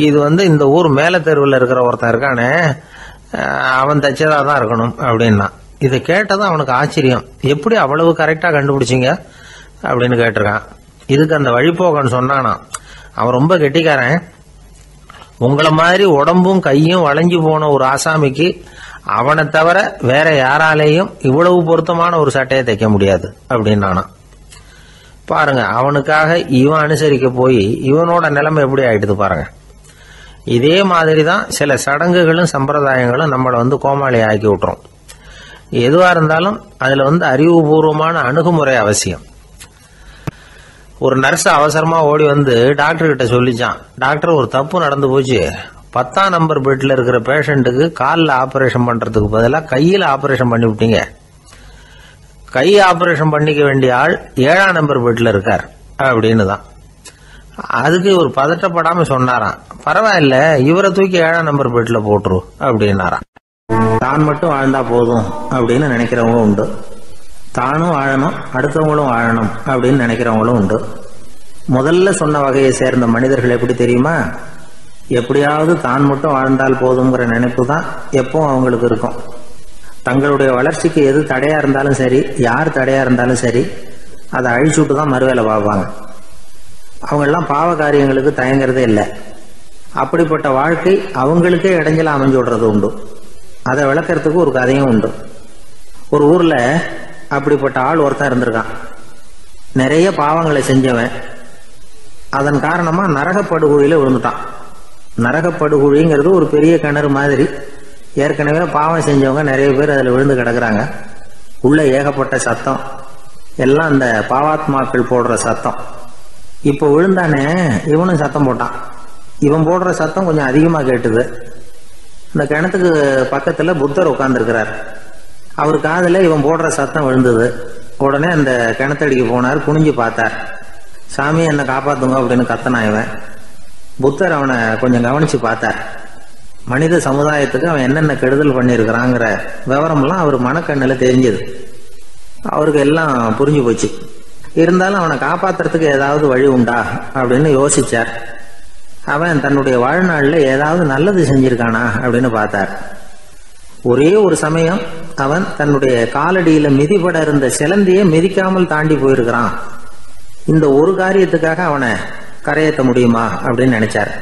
இது இந்த ஊர் மேல தெருவில் இருக்கிற ஒருத்தன் இருக்கானே அவன் தச்சதா தான் இருக்கணும் அப்படின்னா. இதை கேட்டதும் அவனுக்கு ஆச்சரியம். எப்படி அவ்வளவு கரெக்டா கண்டுபிடிச்சிங்க அப்படின்னு கேட்டிருக்கான். இதுக்கு அந்த வழிபோகன்னு சொன்னானா, அவன் ரொம்ப கெட்டிக்காரன், உங்களை மாதிரி உடம்பும் கையும் வளைஞ்சு போன ஒரு ஆசாமிக்கு அவனை தவிர வேற யாராலேயும் இவ்வளவு பொருத்தமான ஒரு சட்டையை தைக்க முடியாது அப்படின்னானா. பாருங்க, அவனுக்காக இவன் அனுசரிக்க போய் இவனோட நிலைமை எப்படி ஆயிடுது பாருங்க. இதே மாதிரி தான் சில சடங்குகளும் சம்பிரதாயங்களும் நம்மளை கோமாளி ஆக்கி விட்டுரும். எதுவா இருந்தாலும் அதுல அறிவுபூர்வமான அணுகுமுறை அவசியம். ஒரு நர்ஸ் அவசரமா ஓடி டாக்டர் கிட்ட சொல்லிச்சான், டாக்டர் ஒரு தப்பு நடந்து போச்சு, 10ஆம் நம்பர் பெட்ல இருக்கிற பேஷண்ட்டுக்கு காலில் ஆபரேஷன் பண்றதுக்கு பதிலாக கையில் ஆபரேஷன் பண்ணி விட்டீங்க, கை ஆபரேஷன் பண்ணிக்க வேண்டிய ஆள் 7ஆம் நம்பர் பெட்ல இருக்கார் அப்படின்னு தான். அதுக்கு இவர் பதட்டப்படாம சொன்னாராம், பரவாயில்ல, இவரை தூக்கி 7ஆம் நம்பர் பெட்ல போட்டுரு அப்படின்னாராம். தான் மட்டும் வாழ்ந்தா போதும் அப்படின்னு நினைக்கிறவங்க உண்டு. தானும் வாழணும், அடுத்தவங்களும் வாழணும் அப்படின்னு நினைக்கிறவங்களும் உண்டு. முதல்ல சொன்ன வகையை சேர்ந்த மனிதர்கள் எப்படி தெரியுமா? எப்படியாவது தான் மட்டும் வாழ்ந்தால் போதுங்கிற நினைப்பு தான் எப்பவும் அவங்களுக்கு இருக்கும். தங்களுடைய வளர்ச்சிக்கு எது தடையா இருந்தாலும் சரி, யார் தடையா இருந்தாலும் சரி, அதை அழிச்சுட்டு தான் மறுவேலை பார்ப்பாங்க. அவங்கெல்லாம் பாவ காரியங்களுக்கு தயங்குறதே இல்லை. அப்படிப்பட்ட வாழ்க்கை அவங்களுக்கே இடைஞ்சல அமைஞ்சு விடுறது உண்டு. அதை விளக்கறதுக்கு ஒரு கதையும் உண்டு. ஒரு ஊர்ல அப்படிப்பட்ட ஆள் ஒருத்தன் இருந்திருக்கான். நிறைய பாவங்களை செஞ்சவன். அதன் காரணமா நரகப்படுகொழியில விழுந்துட்டான். நரகப்படுகொழிங்கிறது ஒரு பெரிய கிணறு மாதிரி. ஏற்கனவே பாவம் செஞ்சவங்க நிறைய பேர் அதில் விழுந்து கிடக்குறாங்க. உள்ள ஏகப்பட்ட சத்தம், எல்லாம் அந்த பாவாத்மாக்கள் போடுற சத்தம். இப்போ விழுந்தானே, இவனும் சத்தம் போட்டான். இவன் போடுற சத்தம் கொஞ்சம் அதிகமாக கேட்டுது. இந்த கிணத்துக்கு பக்கத்தில் புத்தர் உட்கார்ந்துருக்கிறார். அவர் காதில் இவன் போடுற சத்தம் விழுந்தது. உடனே அந்த கிணத்தடிக்கு போனார். குனிஞ்சு பார்த்தார். சாமி, என்னை காப்பாத்துங்க அப்படின்னு கத்தனா இவன். புத்தர் அவனை கொஞ்சம் கவனிச்சு பார்த்தார். மனித சமுதாயத்துக்கு அவன் என்னென்ன கெடுதல் பண்ணியிருக்கிறாங்கிற விவரம்லாம் அவர் மனக்கண்ணில் தெரிஞ்சது. அவருக்கு எல்லாம் புரிஞ்சு போச்சு. இருந்தாலும் அவனை காப்பாத்துறதுக்கு ஏதாவது வழி உண்டா அப்படின்னு யோசிச்சார். அவன் தன்னுடைய வாழ்நாளில் ஏதாவது நல்லது செஞ்சிருக்கானா அப்படின்னு பார்த்தார். ஒரே ஒரு சமயம் அவன் தன்னுடைய காலடியில மிதிபட இருந்த சிலந்தியை மிதிக்காமல் தாண்டி போயிருக்கிறான். இந்த ஒரு காரியத்துக்காக அவனை கரையேற்ற முடியுமா அப்படின்னு நினைச்சார்.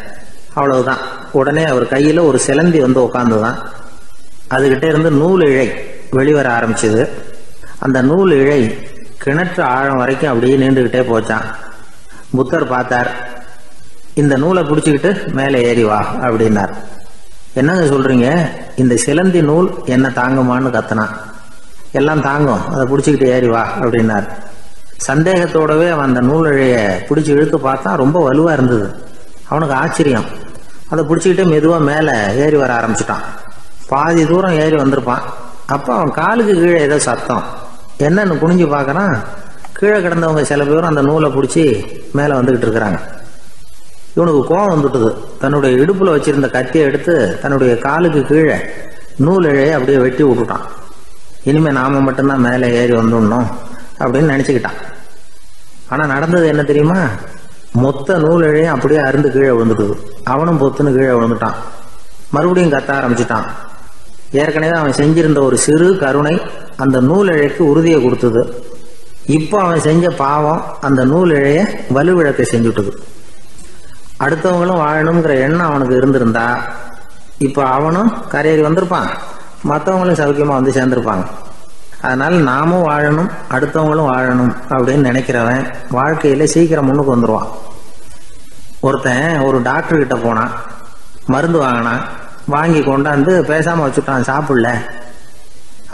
அவ்வளவுதான். உடனே அவர் கையில ஒரு சிலந்தி வந்து உட்கார்ந்துதான். அதுகிட்ட இருந்து நூல் இழை வெளிவர ஆரம்பிச்சது. அந்த நூல் இழை கிணற்று ஆழம் வரைக்கும் அப்படியே நீண்டுகிட்டே போச்சான். புத்தர் பார்த்தார். இந்த நூலை பிடிச்சிக்கிட்டு மேலே ஏறி வா அப்படின்னார். என்னங்க சொல்றீங்க? இந்த சிலந்தி நூல் என்ன தாங்குமான்னு கத்தினான். எல்லாம் தாங்கும், அதை பிடிச்சிக்கிட்டு ஏறி வா அப்படின்னார். சந்தேகத்தோடவே அவன் அந்த நூல் இழைய பிடிச்சி இழுத்து பார்த்தா ரொம்ப வலுவா இருந்தது. அவனுக்கு ஆச்சரியம். அதை பிடிச்சிக்கிட்டே மெதுவாக மேலே ஏறி வர ஆரம்பிச்சிட்டான். பாதி தூரம் ஏறி வந்திருப்பான். அப்போ அவன் காலுக்கு கீழே ஏதோ சத்தம். என்னன்னு குனிஞ்சு பார்க்கறான். கீழே கிடந்தவங்க சில பேரும் அந்த நூலை பிடிச்சி மேலே வந்துகிட்டு இருக்கிறாங்க. இவனுக்கு கோபம் வந்துட்டுது. தன்னுடைய இடுப்புல வச்சிருந்த கத்தியை எடுத்து தன்னுடைய காலுக்கு கீழே நூல் இழையை அப்படியே வெட்டி விட்டுட்டான். இனிமே நாம மட்டும்தான் மேலே ஏறி வந்துடணும் அப்படின்னு நினைச்சுக்கிட்டான். ஆனா நடந்தது என்ன தெரியுமா? மொத்த நூல் இழையும் அப்படியே அருந்து கீழே விழுந்துட்டுது. அவனும் பொத்துன்னு கீழே விழுந்துட்டான். மறுபடியும் கத்த ஆரம்பிச்சுட்டான். ஏற்கனவே அவன் செஞ்சிருந்த ஒரு சிறு கருணை அந்த நூல் இழைக்கு உறுதியை கொடுத்தது. இப்போ அவன் செஞ்ச பாவம் அந்த நூல் இழைய வலுவிழக்க செஞ்சுட்டுது. அடுத்தவங்களும் வாழணுங்கிற எண்ணம் அவனுக்கு இருந்திருந்தா இப்போ அவனும் கரையேறி வந்திருப்பான், மற்றவங்களும் சௌக்கியமா வந்து சேர்ந்திருப்பாங்க. அதனால நாமும் வாழணும், அடுத்தவங்களும் வாழணும் அப்படின்னு நினைக்கிறவன் வாழ்க்கையில சீக்கிரம் முன்னுக்கு வந்துடுவான். ஒருத்தன் ஒரு டாக்டர் கிட்ட போனான், மருந்து வாங்கினான். வாங்கி கொண்டாந்து பேசாம வச்சுட்டான், சாப்பிடல.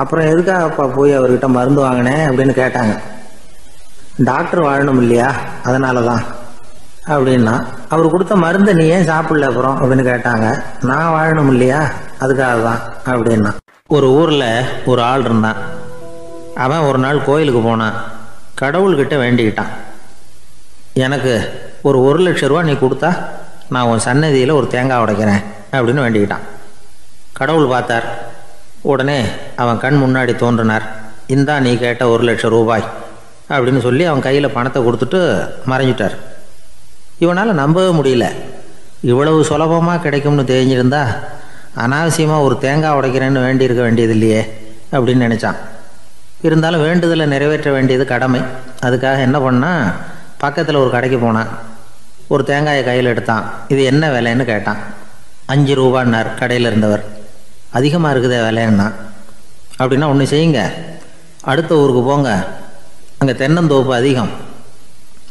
அப்புறம் எதுக்காகப்பா போய் அவர்கிட்ட மருந்து வாங்கினேன் அப்படின்னு கேட்டாங்க. டாக்டர் வாழணும் இல்லையா, அதனாலதான் அப்படின்னா. அவர் கொடுத்த மருந்தை நீ ஏன் சாப்பிடல அப்புறம் அப்படின்னு கேட்டாங்க. நான் வாழணும் இல்லையா, அதுக்காக தான் அப்படின்னா. ஒரு ஊர்ல ஒரு ஆள் இருந்தான். அவன் ஒரு நாள் கோயிலுக்கு போனான். கடவுள்கிட்ட வேண்டிக்கிட்டான், எனக்கு ஒரு 1,00,000 ரூபா நீ கொடுத்தா நான் உன் சன்னதியில் ஒரு தேங்காய் உடைக்கிறேன் அப்படின்னு வேண்டிக்கிட்டான். கடவுள் பார்த்தார். உடனே அவன் கண் முன்னாடி தோன்றினார். இந்தா நீ கேட்ட 1,00,000 ரூபாய் அப்படின்னு சொல்லி அவன் கையில் பணத்தை கொடுத்துட்டு மறைஞ்சிட்டார். இவனால் நம்பவே முடியல. இவ்வளவு சுலபமாக கிடைக்கும்னு தெரிஞ்சிருந்தா அனாவசியமாக ஒரு தேங்காய் உடைக்கிறேன்னு வேண்டியிருக்க வேண்டியது இல்லையே அப்படின்னு நினச்சான். இருந்தாலும் வேண்டுதலை நிறைவேற்ற வேண்டியது கடமை. அதுக்காக என்ன பண்ணான், பக்கத்தில் ஒரு கடைக்கு போனான். ஒரு தேங்காயை கையில் எடுத்தான். இது என்ன விலைன்னு கேட்டான். 5 ரூபான்னார் கடையில் இருந்தவர். அதிகமாக இருக்குதே விலைன்னா. அப்படின்னா ஒன்று செய்யுங்க, அடுத்த ஊருக்கு போங்க, அங்கே தென்னந்தோப்பு அதிகம்,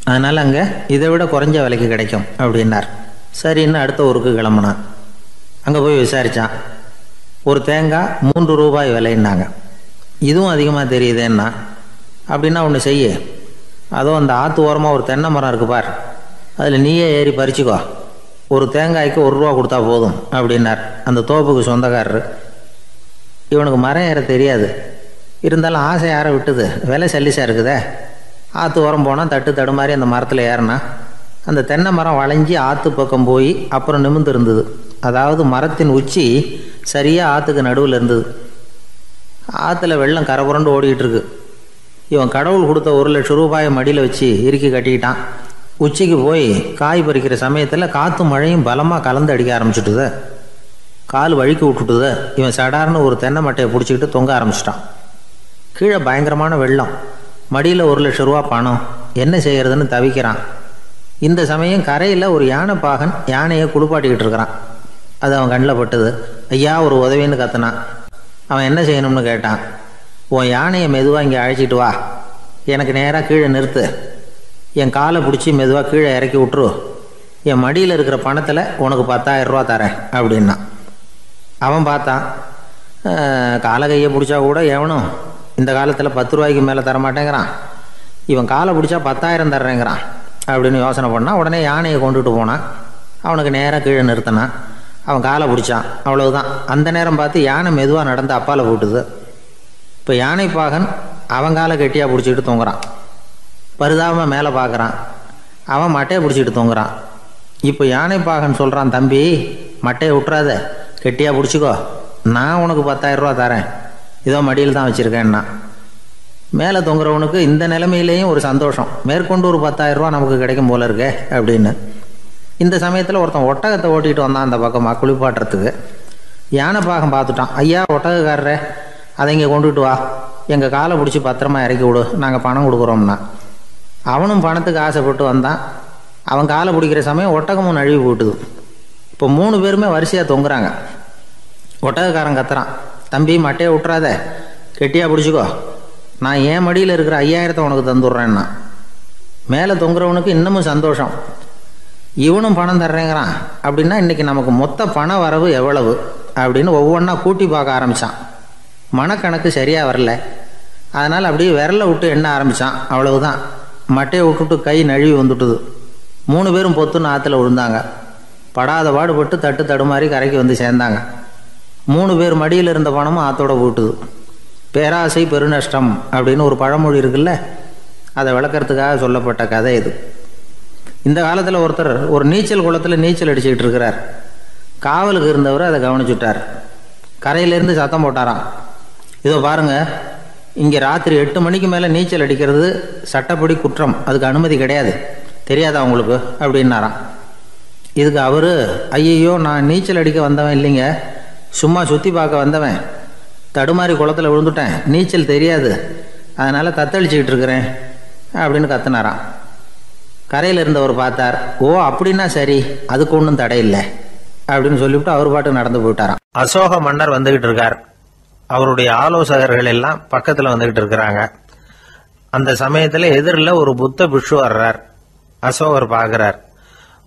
அதனால் அங்கே இதை விட குறைஞ்ச விலைக்கு கிடைக்கும் அப்படின்னார். சரின்னு அடுத்த ஊருக்கு கிளம்புனான். அங்கே போய் விசாரித்தான். ஒரு தேங்காய் 3 ரூபாய் விலைன்னாங்க. இதுவும் அதிகமாக தெரியுதேன்னா. அப்படின்னா ஒன்று செய்ய, அதோ அந்த ஆற்று ஓரமாக ஒரு தென்னை மரம் இருக்கு பார், அதில் நீயே ஏறி பறிச்சுக்கோ, ஒரு தேங்காய்க்கு 1 ரூபா கொடுத்தா போதும் அப்படின்னார் அந்த தோப்புக்கு சொந்தக்காரரு. இவனுக்கு மரம் ஏற தெரியாது, இருந்தாலும் ஆசை யாரை விட்டுது, விலை சல்லிசாக இருக்குதே. ஆற்று ஓரம் போனால் தட்டு தடுமாறி அந்த மரத்தில் ஏறினா அந்த தென்னை மரம் வளைஞ்சி ஆற்று பக்கம் போய் அப்புறம் நிமிர்ந்து இருந்தது. அதாவது மரத்தின் உச்சி சரியாக ஆற்றுக்கு நடுவில் இருந்தது. ஆற்றுல வெள்ளம் கரபுரண்டு ஓடிக்கிட்டு இருக்கு. இவன் கடவுள் கொடுத்த 1,00,000 ரூபாயை மடியில் வச்சு இறுக்கி கட்டிக்கிட்டான். உச்சிக்கு போய் காய் பறிக்கிற சமயத்தில் காற்றும் மழையும் பலமாக கலந்து அடிக்க ஆரம்பிச்சுட்டுது. கால் வழுக்கி விட்டுட்டுது. இவன் சடார்னு ஒரு தென்னை மட்டையை பிடிச்சிக்கிட்டு தொங்க ஆரம்பிச்சிட்டான். கீழே பயங்கரமான வெள்ளம். மடியில் 1,00,000 ரூபா பணம். என்ன செய்யறதுன்னு தவிக்கிறான். இந்த சமயம் கரையில் ஒரு யானை பாகன் யானையை குளிப்பாட்டிக்கிட்டு இருக்கிறான். அது அவன் கண்ணில் பட்டுது. ஐயா ஒரு உதவின்னு கத்துனான். அவன் என்ன செய்யணும்னு கேட்டான். உன் யானையை மெதுவாக இங்கே அழைச்சிட்டு வா, எனக்கு நேராக கீழே நிறுத்து, என் காலை பிடிச்சி மெதுவாக கீழே இறக்கி விட்டுரு, என் மடியில் இருக்கிற பணத்தில் உனக்கு 10,000 ரூபா தரேன் அப்படின்னா. அவன் பார்த்தான். காலை கையை பிடிச்சா கூட எவனும் இந்த காலத்தில் 10 ரூபாய்க்கு மேலே தரமாட்டேங்கிறான். இவன் காலை பிடிச்சா 10,000 தர்றேங்கிறான் அப்படின்னு யோசனை பண்ணான். உடனே யானையை கொண்டுட்டு போனான். அவனுக்கு நேராக கீழே நிறுத்தினான். அவன் காலை பிடிச்சான். அவ்வளவுதான். அந்த நேரம் பார்த்து யானை மெதுவாக நடந்து அப்பால் போட்டுது. இப்போ யானை பாகன் அவன் காலை கெட்டியாக பிடிச்சிக்கிட்டு தொங்குறான். பரிதாபமாக மேலே பார்க்குறான். அவன் மட்டையை பிடிச்சிக்கிட்டு தொங்குறான். இப்போ யானை பாகன் சொல்கிறான், தம்பி மட்டையை விட்டுறாத, கெட்டியாக பிடிச்சிக்கோ, நான் உனக்கு 10,000 ரூபா தரேன், இதோ மடியில் தான் வச்சுருக்கேன்னா. மேலே தொங்குறவனுக்கு இந்த நிலைமையிலேயும் ஒரு சந்தோஷம், மேற்கொண்டு ஒரு 10,000 ரூபா நமக்கு கிடைக்கும் போல இருக்கே அப்படின்னு. இந்த சமயத்தில் ஒருத்தன் ஒட்டகத்தை ஓட்டிகிட்டு வந்தான் அந்த பக்கமாக குளிப்பாட்டுறதுக்கு. யானை பாகம் பார்த்துட்டான். ஐயா ஒட்டகக்காரரே, அதை இங்கே கொண்டுட்டு வா, எங்கள் காலை பிடிச்சி பத்திரமா இறக்கி விடு, நாங்கள் பணம் கொடுக்குறோம்னா. அவனும் பணத்துக்கு ஆசைப்பட்டு வந்தான். அவன் காலை பிடிக்கிற சமயம் ஒட்டகமும் நழுவி போட்டுது. இப்போ 3 பேருமே வரிசையாக தொங்குறாங்க. ஒட்டகக்காரன் கத்துறான், தம்பி மட்டையை விட்டுறாத, கெட்டியாக பிடிச்சிக்கோ, நான் என் மடியில் இருக்கிற 5,000 உனக்கு தந்துடுறேன்னா. மேலே தொங்குறவனுக்கு இன்னமும் சந்தோஷம், இவனும் பணம் தர்றேங்கிறான் அப்படின்னா இன்றைக்கி நமக்கு மொத்த பண வரவு எவ்வளவு அப்படின்னு ஒவ்வொன்றா கூட்டி பார்க்க ஆரம்பித்தான். மனக்கணக்கு சரியாக வரல. அதனால் அப்படியே விரலை விட்டு எண்ண ஆரம்பித்தான். அவ்வளவுதான். மட்டையை விட்டுட்டு கை நழுவி வந்துட்டுது. 3 பேரும் பொத்துன்னு ஆற்றுல விழுந்தாங்க. படாத பாடுபட்டு தட்டு தடுமாறி கரைக்கு வந்து சேர்ந்தாங்க. 3 பேர் மடியில் இருந்த பணமும் ஆற்றோட போட்டுது. பேராசை பெருநஷ்டம் அப்படின்னு ஒரு பழமொழி இருக்குல்ல, அதை விளக்கறதுக்காக சொல்லப்பட்ட கதை இது. இந்த காலத்தில் ஒருத்தர் ஒரு நீச்சல் குளத்தில் நீச்சல் அடிச்சுக்கிட்டு இருக்கிறார். காவலுக்கு இருந்தவர் அதை கவனிச்சுட்டார். கரையிலேருந்து சத்தம் போட்டாராம், இதோ பாருங்க, இங்கே ராத்திரி 8 மணிக்கு மேலே நீச்சல் அடிக்கிறது சட்டப்படி குற்றம், அதுக்கு அனுமதி கிடையாது, தெரியாதா உங்களுக்கு அப்படின்னாராம். இதுக்கு அவர், ஐயையோ நான் நீச்சல் அடிக்க வந்தவன் இல்லைங்க, சும்மா சுற்றி பார்க்க வந்தவன், தடுமாறி குளத்தில் விழுந்துட்டேன், நீச்சல் தெரியாது, அதனால் தத்தளிச்சுக்கிட்டு இருக்கிறேன் அப்படின்னு கத்துனாராம். கரையில் இருந்தவர் பார்த்தார். ஓ அப்படின்னா சரி, அதுக்கு ஒன்றும் தடை இல்லை அப்படின்னு சொல்லிவிட்டு அவர் பாட்டுக்கு நடந்து போயிட்டாராம். அசோக மன்னர் வந்துகிட்டு இருக்கார். அவருடைய ஆலோசகர்கள் எல்லாம் பக்கத்தில் வந்துகிட்டு இருக்கிறாங்க. அந்த சமயத்தில் எதிரில் ஒரு புத்த பிக்ஷு வர்றார். அசோகர் பார்க்கிறார்.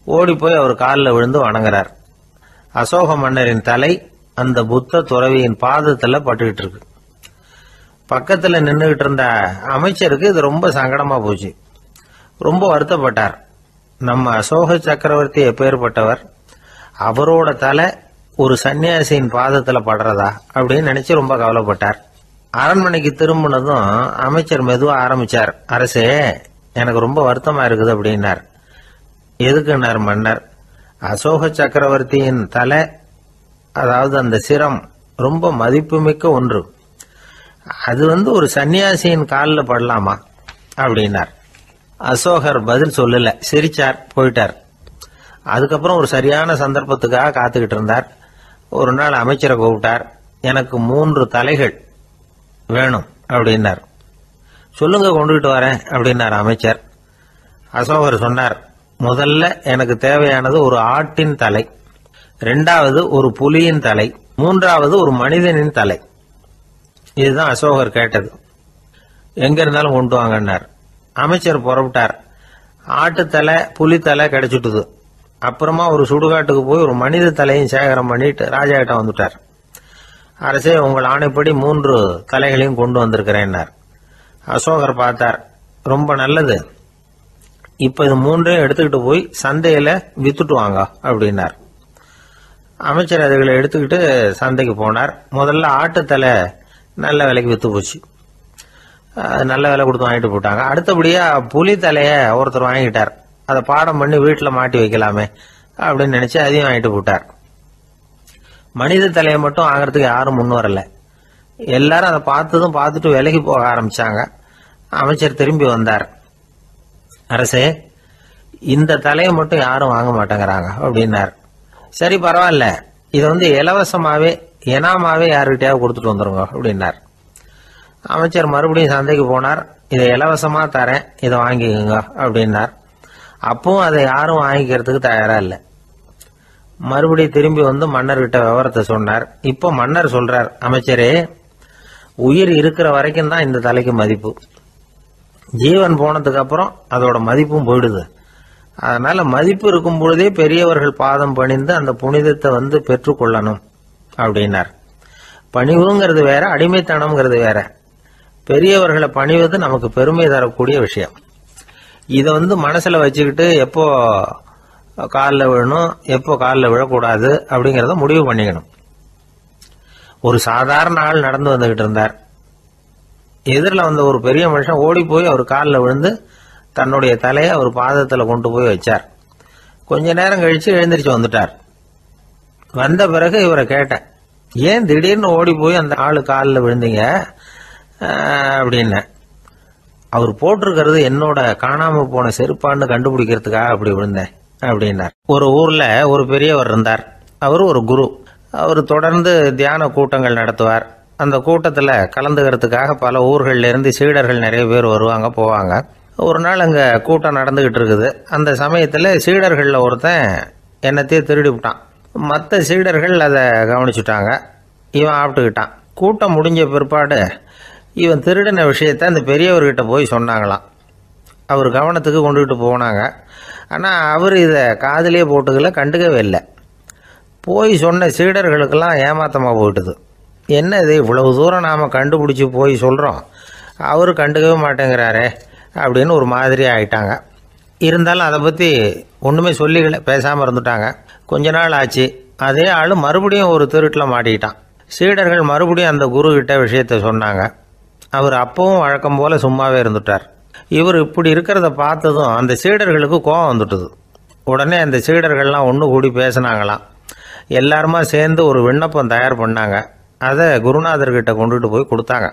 ஓடி போய் அவர் காலில் விழுந்து வணங்குறார். அசோக மன்னரின் தலை அந்த புத்த துறவியின் பாதத்தில் பட்டுக்கிட்டு இருக்கு. பக்கத்தில் நின்றுகிட்டு இருந்த அமைச்சருக்கு இது ரொம்ப சங்கடமா போச்சு. ரொம்ப வருத்தப்பட்டார். நம்ம அசோக சக்கரவர்த்தி எப்பேற்பட்டவர், அவரோட தலை ஒரு சன்னியாசியின் பாதத்தில் படுறதா அப்படின்னு நினைச்சு ரொம்ப கவலைப்பட்டார். அரண்மனைக்கு திரும்பினதும் அமைச்சர் மெதுவாக ஆரம்பிச்சார். அரசே, எனக்கு ரொம்ப வருத்தமா இருக்குது அப்படின்னார். எதுக்குன்னார் மன்னர். அசோக சக்கரவர்த்தியின் தலை, அதாவது அந்த சிரம் ரொம்ப மதிப்புமிக்க ஒன்று, அது ஒரு சன்னியாசியின் காலில் படலாமா அப்படின்னார். அசோகர் பதில் சொல்லல, சிரிச்சார், போயிட்டார். அதுக்கப்புறம் ஒரு சரியான சந்தர்ப்பத்துக்காக காத்துக்கிட்டு இருந்தார். ஒரு நாள் அமைச்சரை கூப்பிட்டார். எனக்கு 3 தலைகள் வேணும் அப்படின்னார். சொல்லுங்க, கொண்டுகிட்டு வரேன் அப்படின்னார் அமைச்சர். அசோகர் சொன்னார், முதல்ல எனக்கு தேவையானது ஒரு ஆட்டின் தலை, 2வது ஒரு புலியின் தலை, 3வது ஒரு மனிதனின் தலை. இதுதான் அசோகர் கேட்டது. எங்க இருந்தாலும் கொண்டு வாங்கன்னார். அமைச்சர் புறப்பட்டார். ஆட்டுத்தலை புலித்தலை கிடைச்சிட்டுது. அப்புறமா ஒரு சுடுகாட்டுக்கு போய் ஒரு மனித தலையும் சேகரம் பண்ணிட்டு ராஜா கிட்ட வந்துட்டார். அரசே, உங்கள் ஆணைப்படி 3 தலைகளையும் கொண்டு வந்திருக்கிறேன்னார். அசோகர் பார்த்தார். ரொம்ப நல்லது, இப்ப இது 3ஐயும் எடுத்துக்கிட்டு போய் சந்தையில வித்துட்டு வாங்க அப்படின்னார். அமைச்சர் அதுகளை எடுத்துக்கிட்டு சந்தைக்கு போனார். முதல்ல ஆட்டுத்தலை நல்ல விலைக்கு வித்து போச்சு. நல்ல விலை கொடுத்து வாங்கிட்டு போட்டாங்க. அடுத்தபடியா புலி தலைய ஒருத்தர் வாங்கிட்டார். அதை பாடம் பண்ணி வீட்டில் மாட்டி வைக்கலாமே அப்படின்னு நினைச்சு அதையும் வாங்கிட்டு போட்டார். மனித தலையை மட்டும் வாங்கறதுக்கு யாரும் முன் வரல. எல்லாரும் அதை பார்த்துட்டு விலகி போக ஆரம்பிச்சாங்க. அமைச்சர் திரும்பி வந்தார். அரசே, இந்த தலையை மட்டும் யாரும் வாங்க மாட்டேங்கிறாங்க அப்படின்னார். சரி, பரவாயில்ல, இதை இலவசமாவே இனாமாவே யாருக்கிட்டையாவது கொடுத்துட்டு வந்துருங்க அப்படின்னார். அமைச்சர் மறுபடியும் சந்தைக்கு போனார். இதை இலவசமா தரேன், இதை வாங்கிக்கோங்க அப்படின்னார். அப்பவும் அதை யாரும் வாங்கிக்கிறதுக்கு தயாரா இல்லை. மறுபடியும் திரும்பி வந்து மன்னர்கிட்ட விவரத்தை சொன்னார். இப்போ மன்னர் சொல்றார், அமைச்சரே, உயிர் இருக்கிற வரைக்கும் தான் இந்த தலைக்கு மதிப்பு. ஜீவன் போனதுக்கு அப்புறம் அதோட மதிப்பும் போயிடுது. அதனால மதிப்பு இருக்கும் பொழுதே பெரியவர்கள் பாதம் பணிந்து அந்த புனிதத்தை பெற்றுக்கொள்ளணும் அப்படின்னார். பணிவுங்கிறது வேற, அடிமைத்தனம்ங்கிறது வேற. பெரியவர்களை பணிவது நமக்கு பெருமை தரக்கூடிய விஷயம். இதை மனசுல வச்சுக்கிட்டு எப்போ காலில் விழணும், எப்போ காலில் விழக்கூடாது அப்படிங்கிறத முடிவு பண்ணிக்கணும். ஒரு சாதாரண ஆள் நடந்து வந்துகிட்டு இருந்தார். எதிரில் வந்த ஒரு பெரிய மனுஷன் ஓடி போய் அவர் காலில் விழுந்து தன்னுடைய தலையை அவர் பாதத்தில் கொண்டு போய் வச்சார். கொஞ்ச நேரம் கழிச்சு எழுந்திரிச்சு வந்துட்டார். வந்த பிறகு இவரை கேட்டேன், ஏன் திடீர்னு ஓடி போய் அந்த ஆளு காலில் விழுந்தீங்க அப்படின்னு. அவர் போட்டிருக்கிறது என்னோட காணாம போன செருப்பான்னு கண்டுபிடிக்கிறதுக்காக அப்படி விழுந்தேன் அப்படின்னார். ஒரு ஊர்ல ஒரு பெரியவர் இருந்தார். அவர் ஒரு குரு. அவர் தொடர்ந்து தியான கூட்டங்கள் நடத்துவார். அந்த கூட்டத்தில் கலந்துக்கிறதுக்காக பல ஊர்கள்ல இருந்து சீடர்கள் நிறைய பேர் வருவாங்க போவாங்க. ஒரு நாள் அங்கே கூட்டம் நடந்துகிட்டு இருக்குது. அந்த சமயத்தில் சீடர்களில் ஒருத்தன் என்னத்தையே திருடி விட்டான். மற்ற சீடர்கள் அதை கவனிச்சுட்டாங்க. இவன் ஆப்பிட்டுக்கிட்டான். கூட்டம் முடிஞ்ச பிற்பாடு இவன் திருடின விஷயத்தை அந்த பெரியவர்கிட்ட போய் சொன்னாங்களாம். அவர் கவனத்துக்கு கொண்டுகிட்டு போனாங்க. ஆனால் அவர் இதை காதிலே போட்டுக்கல, கண்டுக்கவே இல்லை. போய் சொன்ன சீடர்களுக்கெல்லாம் ஏமாத்தமாக போயிட்டுது. என்ன இது, இவ்வளவு தூரம் நாம் கண்டுபிடிச்சி போய் சொல்கிறோம், அவர் கண்டுக்கவே மாட்டேங்கிறாரே அப்படின்னு ஒரு மாதிரி ஆயிட்டாங்க. இருந்தாலும் அதை பற்றி ஒன்றுமே சொல்லிக்கல, பேசாமல் இருந்துட்டாங்க. கொஞ்ச நாள் ஆச்சு. அதே ஆள் மறுபடியும் ஒரு திருட்டில் மாட்டிக்கிட்டான். சீடர்கள் மறுபடியும் அந்த குரு கிட்ட விஷயத்த சொன்னாங்க. அவர் அப்பவும் வழக்கம் போல சும்மாவே இருந்துட்டார். இவர் இப்படி இருக்கிறத பார்த்ததும் அந்த சீடர்களுக்கு கோபம் வந்துட்டுது. உடனே அந்த சீடர்கள்லாம் ஒன்று கூடி பேசினாங்களாம். எல்லாருமா சேர்ந்து ஒரு விண்ணப்பம் தயார் பண்ணாங்க. அதை குருநாதர்கிட்ட கொண்டுட்டு போய் கொடுத்தாங்க.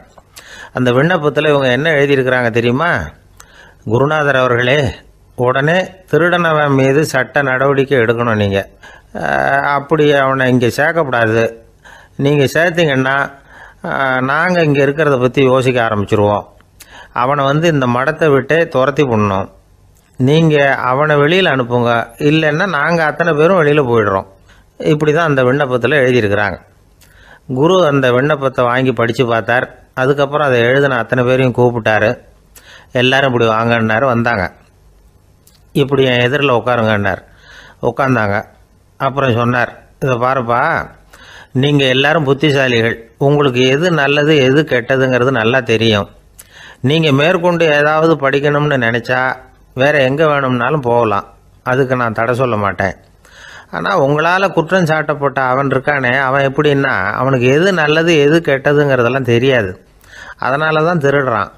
அந்த விண்ணப்பத்தில் இவங்க என்ன எழுதியிருக்கிறாங்க தெரியுமா? குருநாதர் அவர்களே, உடனே திருடனவன் மீது சட்ட நடவடிக்கை எடுக்கணும். நீங்கள் அப்படி அவனை இங்கே சேர்க்கக்கூடாது. நீங்கள் சேர்த்தீங்கன்னா நாங்கள் இங்கே இருக்கிறத பற்றி யோசிக்க ஆரம்பிச்சிருவோம். அவனை இந்த மடத்தை விட்டே துரத்தி பண்ணணும். நீங்கள் அவனை வெளியில் அனுப்புங்க, இல்லைன்னா நாங்கள் அத்தனை பேரும் வெளியில் போயிடுறோம். இப்படி தான் அந்த விண்ணப்பத்தில் எழுதியிருக்கிறாங்க. குரு அந்த விண்ணப்பத்தை வாங்கி படித்து பார்த்தார். அதுக்கப்புறம் அதை எழுதின அத்தனை பேரையும் கூப்பிட்டாரு. எல்லாரும் இப்படி வாங்கன்னாரு. வந்தாங்க. இப்படி என் எதிரில் உட்காருங்கன்னார். உட்காந்தாங்க. அப்புறம் சொன்னார், இதை பாருப்பா, நீங்கள் எல்லாரும் புத்திசாலிகள். உங்களுக்கு எது நல்லது எது கெட்டதுங்கிறது நல்லா தெரியும். நீங்கள் மேற்கொண்டு ஏதாவது படிக்கணும்னு நினச்சா வேறு எங்கே வேணும்னாலும் போகலாம். அதுக்கு நான் தடை சொல்ல மாட்டேன். ஆனால் உங்களால் குற்றம் சாட்டப்பட்ட அவன் இருக்கானே, அவன் எப்படின்னா அவனுக்கு எது நல்லது எது கெட்டதுங்கிறதெல்லாம் தெரியாது. அதனால தான் திருடுறான்.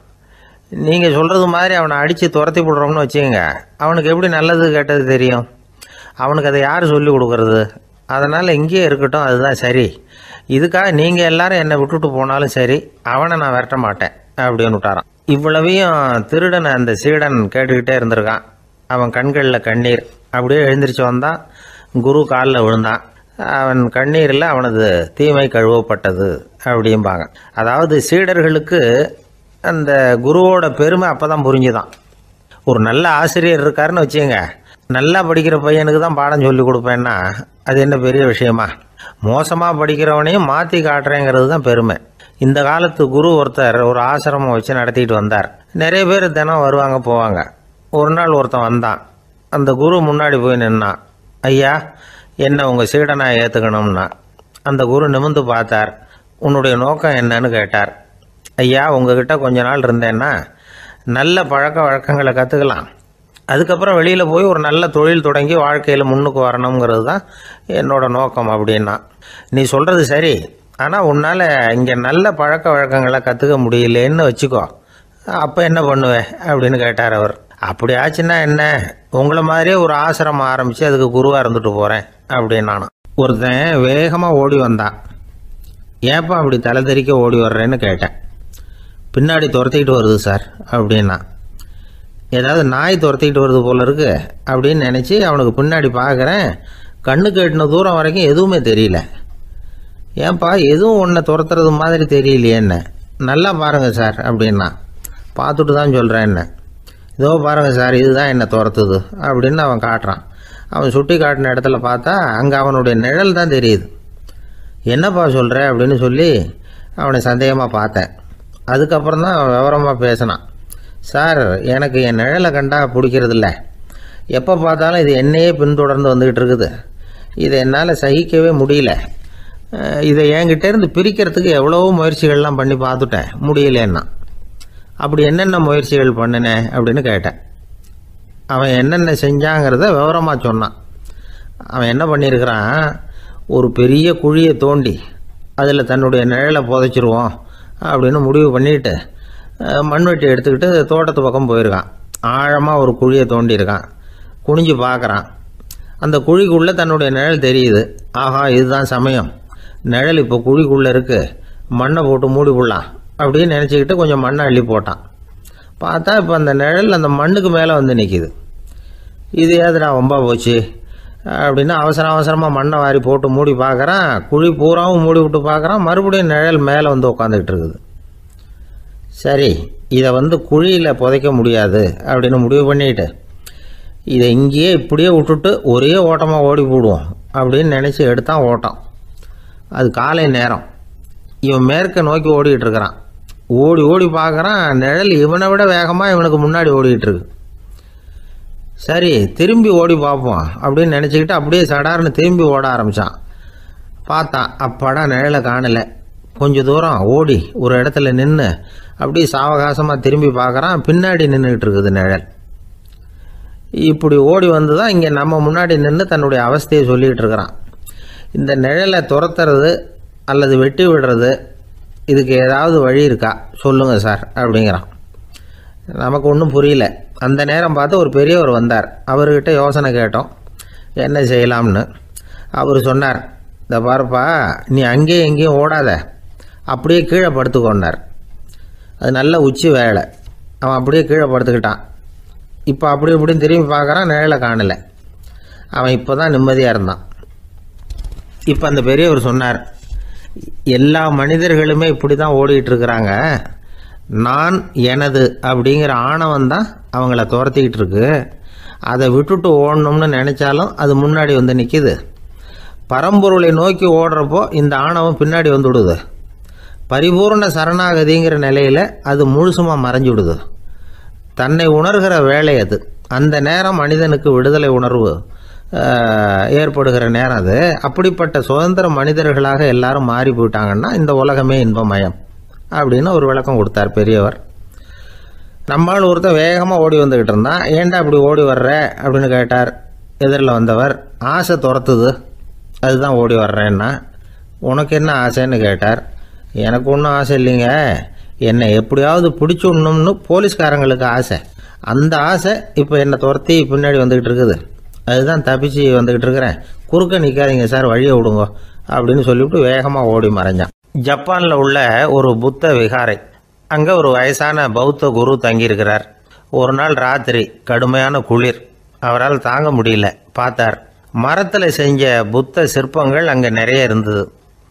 நீங்கள் சொல்கிறது மாதிரி அவனை அடித்து துரத்தி விடுறோம்னு வச்சுக்கோங்க, அவனுக்கு எப்படி நல்லது கெட்டது தெரியும்? அவனுக்கு அதை யார் சொல்லி கொடுக்கறது? அதனால் இங்கேயே இருக்கட்டும், அதுதான் சரி. இதுக்காக நீங்கள் எல்லாரும் என்னை விட்டுட்டு போனாலும் சரி, அவனை நான் விரட்ட மாட்டேன் அப்படின்னு விட்டாரான். இவ்வளவையும் திருடனை அந்த சீடன் கேட்டுக்கிட்டே இருந்திருக்கான். அவன் கண்களில் கண்ணீர். அப்படியே எழுந்திரிச்சு வந்தான். குரு காலில் விழுந்தான். அவன் கண்ணீரில் அவனது தீமை கழுவப்பட்டது அப்படிம்பாங்க. அதாவது சீடர்களுக்கு அந்த குருவோட பெருமை அப்போ தான் புரிஞ்சுதான். ஒரு நல்ல ஆசிரியர் இருக்காருன்னு வச்சுங்க, நல்லா படிக்கிற பையனுக்கு தான் பாடம் சொல்லி கொடுப்பேன்னா அது என்ன பெரிய விஷயமா? மோசமாக படிக்கிறவனையும் மாற்றி காட்டுறேங்கிறது தான் பெருமை. இந்த காலத்து குரு ஒருத்தர் ஒரு ஆசிரமம் வச்சு நடத்திட்டு வந்தார். நிறைய பேர் தினம் வருவாங்க போவாங்க. ஒரு நாள் ஒருத்தன் வந்தான். அந்த குரு முன்னாடி போய் நின்னான். ஐயா, என்ன உங்கள் சீடனாக ஏற்றுக்கணும்னா. அந்த குரு நிமிர்ந்து பார்த்தார். உன்னுடைய நோக்கம் என்னன்னு கேட்டார். ஐயா, உங்ககிட்ட கொஞ்ச நாள் இருந்தேன்னா நல்ல பழக்க வழக்கங்களை கற்றுக்கலாம். அதுக்கப்புறம் வெளியில் போய் ஒரு நல்ல தொழில் தொடங்கி வாழ்க்கையில் முன்னுக்கு வரணுங்கிறது தான் என்னோட நோக்கம் அப்படின்னா. நீ சொல்கிறது சரி, ஆனால் உன்னால் இங்கே நல்ல பழக்க வழக்கங்களை கற்றுக்க முடியலேன்னு வச்சுக்கோ, அப்போ என்ன பண்ணுவேன் அப்படின்னு கேட்டார் அவர். அப்படி ஆச்சுன்னா என்ன, உங்களை மாதிரியே ஒரு ஆசிரமம் ஆரம்பித்து அதுக்கு குருவாக இருந்துட்டு போகிறேன் அப்படின்னு நானும். ஒருத்தன் வேகமாக ஓடி வந்தான். ஏப்பா அப்படி தலை தெறிக்க ஓடி வர்றேன்னு கேட்டேன். பின்னாடி துரத்திக்கிட்டு வருது சார் அப்படின்னா. ஏதாவது நாய் துரத்திக்கிட்டு வருது போல இருக்கு அப்படின்னு நினச்சி அவனுக்கு பின்னாடி பார்க்குறேன். கண்ணுக்கு எட்டின தூரம் வரைக்கும் எதுவுமே தெரியல. ஏன்பா எதுவும் ஒன்றை துரத்துறது மாதிரி தெரியலையே என்ன, நல்லா பாருங்கள் சார் அப்படின்னா. பார்த்துட்டு தான் சொல்கிறேன் என்ன. இதோ பாருங்கள் சார், இதுதான் என்னை துரத்துது அப்படின்னு அவன் காட்டுறான். அவன் சுட்டி காட்டின இடத்துல பார்த்தா அங்கே அவனுடைய நிழல் தான் தெரியுது. என்னப்பா சொல்கிற அப்படின்னு சொல்லி அவனை சந்தேகமாக பார்த்தேன். அதுக்கப்புறம் தான் அவன் விவரமாக பேசினான். சார், எனக்கு என் நிழலை கண்டா பிடிக்கிறதில்ல. எப்போ பார்த்தாலும் இது என்னையே பின்தொடர்ந்து வந்துக்கிட்டு இருக்குது. இதை என்னால் சகிக்கவே முடியல. இதை என்கிட்டேருந்து பிரிக்கிறதுக்கு எவ்வளவோ முயற்சிகள்லாம் பண்ணி பார்த்துட்டேன், முடியலன்னா. அப்படி என்னென்ன முயற்சிகள் பண்ணினேன் அப்படின்னு கேட்டேன். அவன் என்னென்ன செஞ்சாங்கிறத விவரமாக சொன்னான். அவன் என்ன பண்ணியிருக்கிறான், ஒரு பெரிய குழியை தோண்டி அதில் தன்னுடைய நிழலை புதைச்சிருவோம் அப்படின்னு முடிவு பண்ணிட்டு மண்வெட்டி எடுத்துக்கிட்டு தோட்டத்து பக்கம் போயிருக்கான். ஆழமாக ஒரு குழியை தோண்டியிருக்கான். குனிஞ்சு பார்க்குறான். அந்த குழிக்குள்ளே தன்னுடைய நிழல் தெரியுது. ஆஹா, இதுதான் சமயம், நிழல் இப்போ குழிக்குள்ளே இருக்குது, மண்ணை போட்டு மூடி விடலாம் அப்படின்னு நினச்சிக்கிட்டு கொஞ்சம் மண்ணை அள்ளி போட்டான். பார்த்தா இப்போ அந்த நிழல் அந்த மண்ணுக்கு மேலே வந்து நிற்கிது. இது ஏதுடா வம்பா போச்சு அப்படின்னு அவசரமாக மண்ணை வாரி போட்டு மூடி பார்க்குறான். குழி பூராவும் மூடி விட்டு பார்க்குறான். மறுபடியும் நிழல் மேலே வந்து உட்காந்துக்கிட்டு இருக்குது. சரி, இதை குழியில் புதைக்க முடியாது அப்படின்னு முடிவு பண்ணிட்டு இதை இங்கேயே இப்படியே விட்டுட்டு ஒரே ஓட்டமாக ஓடி போடுவோம் அப்படின்னு நினச்சி எடுத்தான் ஓட்டம். அது காலை நேரம். இவன் மேற்க நோக்கி ஓடிக்கிட்டு இருக்கிறான். ஓடி ஓடி பார்க்குறான், நிழல் இவனை விட வேகமாக இவனுக்கு முன்னாடி ஓடிக்கிட்டு இருக்கு. சரி, திரும்பி ஓடி பார்ப்போம் அப்படின்னு நினச்சிக்கிட்டு அப்படியே சடார்னு திரும்பி ஓட ஆரம்பித்தான். பார்த்தான், அப்பாடா நிழலை காணலை. கொஞ்சம் தூரம் ஓடி ஒரு இடத்துல நின்று அப்படியே சாவகாசமாக திரும்பி பார்க்குறான். பின்னாடி நின்றுக்கிட்டு இருக்குது நிழல். இப்படி ஓடி வந்து தான் இங்கே நம்ம முன்னாடி நின்று தன்னுடைய அவஸ்தையை சொல்லிகிட்டு இருக்கிறான். இந்த நிழலை துரத்துறது அல்லது வெட்டி விடுறது, இதுக்கு ஏதாவது வழி இருக்கா சொல்லுங்கள் சார் அப்படிங்கிறான். நமக்கு ஒன்றும் புரியல. அந்த நேரம் பார்த்து ஒரு பெரியவர் வந்தார். அவர்கிட்ட யோசனை கேட்டோம், என்ன செய்யலாம்னு. அவர் சொன்னார், இந்த பாருப்பா, நீ அங்கேயும் எங்கேயும் ஓடாத, அப்படியே கீழே படுத்துக்கொண்டார். அது நல்ல உச்சி வேலை. அவன் அப்படியே கீழே படுத்துக்கிட்டான். இப்போ அப்படி இப்படின்னு திரும்பி பார்க்குறான், நிழலை காணலை. அவன் இப்போ தான் நிம்மதியாக இருந்தான். இப்போ அந்த பெரியவர் சொன்னார், எல்லா மனிதர்களுமே இப்படி தான் ஓடிக்கிட்டு இருக்கிறாங்க. நான் எனது அப்படிங்கிற ஆணவம் தான் அவங்கள துரத்திக்கிட்டு இருக்கு. அதை விட்டுட்டு ஓடணும்னு நினச்சாலும் அது முன்னாடி வந்து நிற்கிது. பரம்பொருளை நோக்கி ஓடுறப்போ இந்த ஆணவம் பின்னாடி வந்து விடுது. பரிபூர்ண சரணாகதிங்கிற நிலையில் அது முழுசுமாக மறைஞ்சு விடுது. தன்னை உணர்கிற வேலை அது. அந்த நேரம் மனிதனுக்கு விடுதலை உணர்வு ஏற்படுகிற நேரம் அது. அப்படிப்பட்ட சுதந்திர மனிதர்களாக எல்லாரும் மாறி போயிட்டாங்கன்னா இந்த உலகமே இன்பமயம் அப்படின்னு ஒரு விளக்கம் கொடுத்தார் பெரியவர். நம்மால் ஒருத்தர் வேகமாக ஓடி வந்துக்கிட்டு இருந்தான். ஏன்டா அப்படி ஓடி வர்ற அப்படின்னு கேட்டார் எதிரில் வந்தவர். ஆசை துரத்துது, அதுதான் ஓடி வர்றேன்னா. உனக்கு என்ன ஆசைன்னு கேட்டார். எனக்கு ஒன்றும் ஆசை இல்லைங்க, என்னை எப்படியாவது பிடிச்சுடணும்னு போலீஸ்காரங்களுக்கு ஆசை. அந்த ஆசை இப்போ என்னை துரத்தி பின்னாடி வந்துக்கிட்டு இருக்குது. அதுதான் தப்பிச்சு வந்துக்கிட்டு இருக்கிறேன். குறுக்க நிற்காதீங்க சார், வழியை விடுங்க அப்படின்னு சொல்லிவிட்டு வேகமாக ஓடி மறைஞ்சான். ஜப்பானில் உள்ள ஒரு புத்த விகாரை. அங்கே ஒரு வயசான பௌத்த குரு தங்கியிருக்கிறார். ஒரு நாள் ராத்திரி கடுமையான குளிர். அவரால் தாங்க முடியல. பார்த்தார், மரத்தில் செஞ்ச புத்த சிற்பங்கள் அங்கே நிறைய இருந்தது.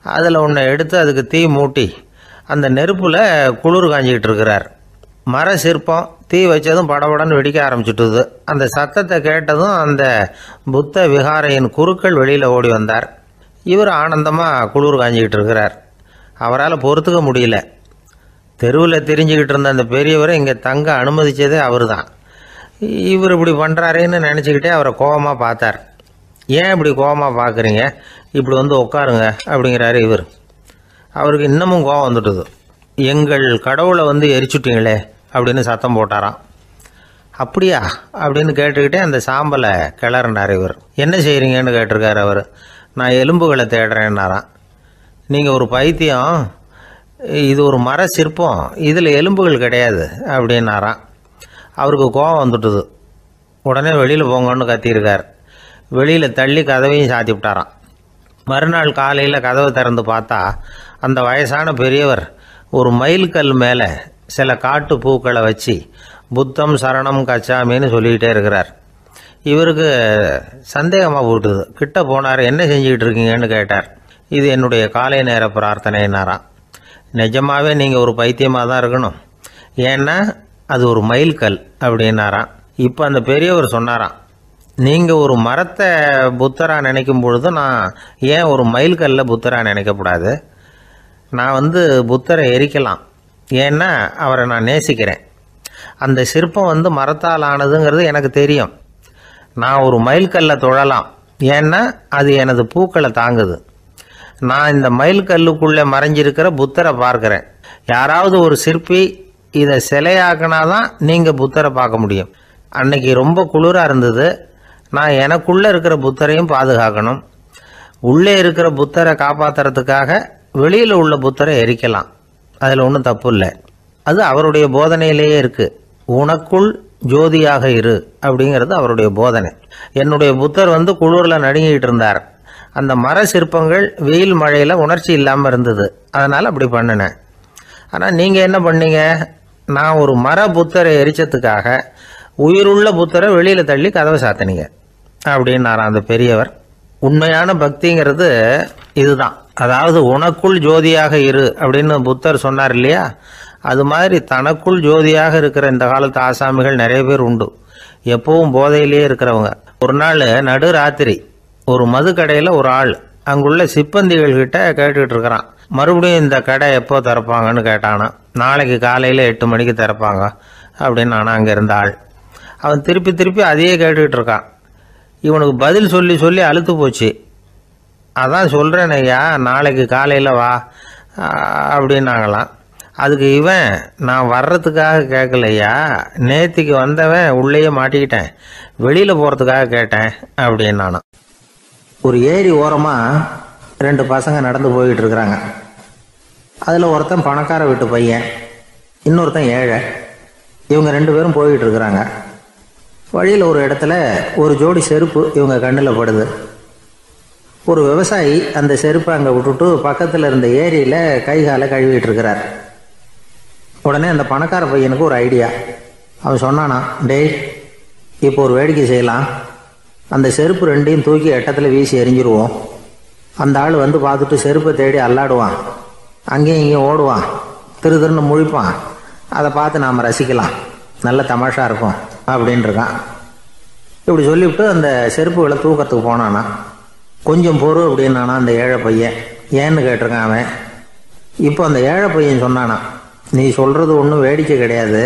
அதில் ஒன்றை எடுத்து அதுக்கு தீ மூட்டி அந்த நெருப்பில் குளிர் காஞ்சிக்கிட்டு இருக்கிறார். மர சிற்பம் தீ வச்சதும் படபடன்னு வெடிக்க ஆரம்பிச்சுட்டுது. அந்த சத்தத்தை கேட்டதும் அந்த புத்த விகாரையின் குருக்கள் வெளியில் ஓடி வந்தார். இவர் ஆனந்தமாக குளிர் காஞ்சிக்கிட்டு இருக்கிறார். அவரால் பொறுத்துக்க முடியல. தெருவில் தெரிஞ்சுக்கிட்டு இருந்த அந்த பெரியவரை இங்கே தங்க அனுமதித்ததே அவர் தான். இவர் இப்படி பண்ணுறாருன்னு நினச்சிக்கிட்டே அவரை கோபமாக பார்த்தார். ஏன் இப்படி கோபமாக பார்க்குறீங்க, இப்படி வந்து உட்காருங்க அப்படிங்கிறாரு இவர். அவருக்கு இன்னமும் கோபம் வந்துட்டுது. எங்கள் கடவுளை எரிச்சுட்டீங்களே அப்படின்னு சத்தம் போட்டாராம். அப்படியா அப்படின்னு கேட்டுக்கிட்டே அந்த சாம்பலை கிளறினார் இவர். என்ன செய்கிறீங்கன்னு கேட்டிருக்காரு அவர். நான் எலும்புகளை தேடுறேன்னாராம். நீங்கள் ஒரு பைத்தியம், இது ஒரு மர சிற்பம், இதில் எலும்புகள் கிடையாது அப்படின்னாராம். அவருக்கு கோபம் வந்துட்டுது. உடனே வெளியில் போங்கன்னு கத்தியிருக்கார். வெளியில் தள்ளி கதவையும் சாத்தி விட்டாராம். மறுநாள் காலையில் கதவை திறந்து பார்த்தா அந்த வயசான பெரியவர் ஒரு மைல்கல் மேலே சில காட்டு பூக்களை வச்சு புத்தம் சரணம் கச்சாமின்னு சொல்லிக்கிட்டே இருக்கிறார். இவருக்கு சந்தேகமாக போட்டுது. கிட்ட போனார். என்ன செஞ்சுக்கிட்டு இருக்கீங்கன்னு கேட்டார். இது என்னுடைய காலை நேர பிரார்த்தனைனாராம். நிஜமாகவே நீங்கள் ஒரு பைத்தியமாக தான் இருக்கணும், ஏன்னா அது ஒரு மைல்கல் அப்படின்னாராம். இப்போ அந்த பெரியவர் சொன்னாராம், நீங்கள் ஒரு மரத்தை புத்தராக நினைக்கும் பொழுது நான் ஏன் ஒரு மைல்கல்ல புத்தராக நினைக்கக்கூடாது? நான் புத்தரை எரிக்கலாம், ஏன்னா அவரை நான் நேசிக்கிறேன். அந்த சிற்பம் மரத்தால் ஆனதுங்கிறது எனக்கு தெரியும். நான் ஒரு மைல்கல்லை தொழலாம், ஏன்னா அது எனது பூக்களை தாங்குது. நான் இந்த மைல்கல்லுக்குள்ளே மறைஞ்சிருக்கிற புத்தரை பார்க்குறேன். யாராவது ஒரு சிற்பி இதை சிலையாக்கினாதான் நீங்கள் புத்தரை பார்க்க முடியும். அன்னைக்கு ரொம்ப குளிராக இருந்தது. நான் எனக்குள்ளே இருக்கிற புத்தரையும் பாதுகாக்கணும். உள்ளே இருக்கிற புத்தரை காப்பாற்றுறதுக்காக வெளியில் உள்ள புத்தரை எரிக்கலாம், அதில் ஒன்றும் தப்பு இல்லை. அது அவருடைய போதனையிலேயே இருக்குது. உனக்குள் ஜோதியாக இரு அப்படிங்கிறது அவருடைய போதனை. என்னுடைய புத்தர் குளிரில் நடுங்கிட்டு இருந்தார். அந்த மர சிற்பங்கள் வெயில் மழையில் உணர்ச்சி இல்லாமல் இருந்தது, அதனால் அப்படி பண்ணினேன். ஆனால் நீங்கள் என்ன பண்ணீங்க? நான் ஒரு மர புத்தரை எரிச்சதுக்காக உயிருள்ள புத்தரை வெளியில் தள்ளி கதவை சாத்தினீங்க அப்படின்னாராம் அந்த பெரியவர். உண்மையான பக்திங்கிறது இதுதான். அதாவது உனக்குள் ஜோதியாக இரு அப்படின்னு புத்தர் சொன்னார் இல்லையா, அது மாதிரி தனக்குள் ஜோதியாக இருக்கிற இந்த காலத்து ஆசாமிகள் நிறைய பேர் உண்டு. எப்பவும் போதையிலேயே இருக்கிறவங்க. ஒரு நாள் நடு ராத்திரி ஒரு மது கடையில் ஒரு ஆள் அங்குள்ள சிப்பந்திகள் கிட்ட கேட்டுக்கிட்டு இருக்கிறான். மறுபடியும் இந்த கடை எப்போ திறப்பாங்கன்னு கேட்டானா. நாளைக்கு காலையில் 8 மணிக்கு திறப்பாங்க அப்படின்னு நானும் அங்கே இருந்த ஆள். அவன் திருப்பி திருப்பி அதையே கேட்டுக்கிட்டு இருக்கான். இவனுக்கு பதில் சொல்லி சொல்லி அழுத்து போச்சு. அதான் சொல்கிறேன் ஐயா, நாளைக்கு காலையில் வா அப்படின்னாங்களாம். அதுக்கு இவன், நான் வர்றதுக்காக கேட்கலையா, நேத்திக்கு வந்தவன் உள்ளேயே மாட்டிக்கிட்டேன், வெளியில் போகிறதுக்காக கேட்டேன் அப்படின்னு நானும். ஒரு ஏரி ஓரமாக 2 பசங்க நடந்து போயிட்டு இருக்கிறாங்க. அதில் ஒருத்தன் பணக்கார வீட்டு பையன், இன்னொருத்தன் ஏழை. இவங்க 2 பேரும் போயிட்டு இருக்கிறாங்க. வழியில் ஒரு இடத்துல ஒரு ஜோடி செருப்பு இவங்க கண்ணில் படுது. ஒரு விவசாயி அந்த செருப்பை அங்கே விட்டுட்டு பக்கத்தில் இருந்த ஏரியில் கை காலை கழுவிட்டு இருக்கிறார். உடனே அந்த பணக்கார பையனுக்கு ஒரு ஐடியா. அவன் சொன்னானா, டேய், இப்போ ஒரு வேடிக்கை செய்யலாம். அந்த செருப்பு 2ஐயும் தூக்கி எட்டத்தில் வீசி எரிஞ்சிருவோம். அந்த ஆள் பார்த்துட்டு செருப்பை தேடி அல்லாடுவான், அங்கேயும் இங்கேயும் ஓடுவான், திரு திருன்னு முழிப்பான். அதை பார்த்து நாம் ரசிக்கலாம், நல்ல தமாஷா இருக்கும் அப்படின்னு இருக்கான். இப்படி சொல்லிவிட்டு அந்த செருப்புகளை தூக்கத்துக்கு போனானா. கொஞ்சம் பொறு அப்படின்னானா அந்த ஏழை பையன். ஏன்னு கேட்டிருக்கான் அவன். இப்போ அந்த ஏழை பையன் சொன்னானா, நீ சொல்கிறது ஒன்றும் வேடிக்கை கிடையாது.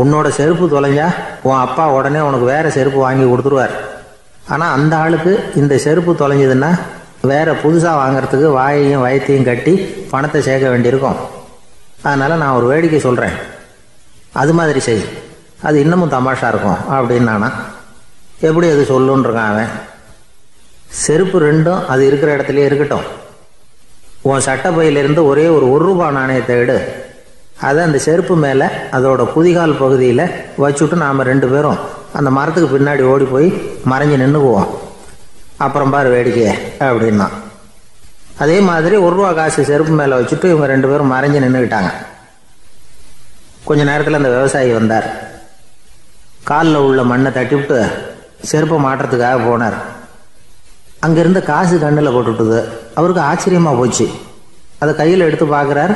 உன்னோட செருப்பு தொலைஞ்சா உன் அப்பா உடனே உனக்கு வேறு செருப்பு வாங்கி கொடுத்துருவார். ஆனால் அந்த ஆளுக்கு இந்த செருப்பு தொலைஞ்சதுன்னா வேறு புதுசாக வாங்கிறதுக்கு வாயையும் வயத்தையும் கட்டி பணத்தை சேர்க்க வேண்டியிருக்கும். அதனால் நான் ஒரு வேடிக்கை சொல்கிறேன், அது மாதிரி செய், அது இன்னமும் தமாஷா இருக்கும் அப்படின்னு நானா. எப்படி அது சொல்லுன்றிருக்கான் அவன். செருப்பு 2ம் அது இருக்கிற இடத்துலையே இருக்கட்டும். உன் சட்டை பையிலிருந்து ஒரே ஒரு ரூபாய் நாணயத்தை எடு. அதை அந்த செருப்பு மேலே அதோட குதிகால் பகுதியில் வச்சுட்டு நாம் 2 பேரும் அந்த மரத்துக்கு பின்னாடி ஓடி போய் மறைஞ்சு நின்றுக்குவோம். அப்புறம் பாரு வேடிக்கையே அப்படின்னா. அதே மாதிரி ₹1 காசு செருப்பு மேலே வச்சுட்டு இவங்க 2 பேரும் மறைஞ்சு நின்றுக்கிட்டாங்க. கொஞ்ச நேரத்தில் அந்த விவசாயி வந்தார். காலில் உள்ள மண்ணை தட்டிவிட்டு செருப்பை மாட்டுறதுக்காக போனார். அங்கிருந்த காசு கண்ணில் போட்டுவிட்டுது. அவருக்கு ஆச்சரியமாக போச்சு. அதை கையில் எடுத்து பார்க்குறார்.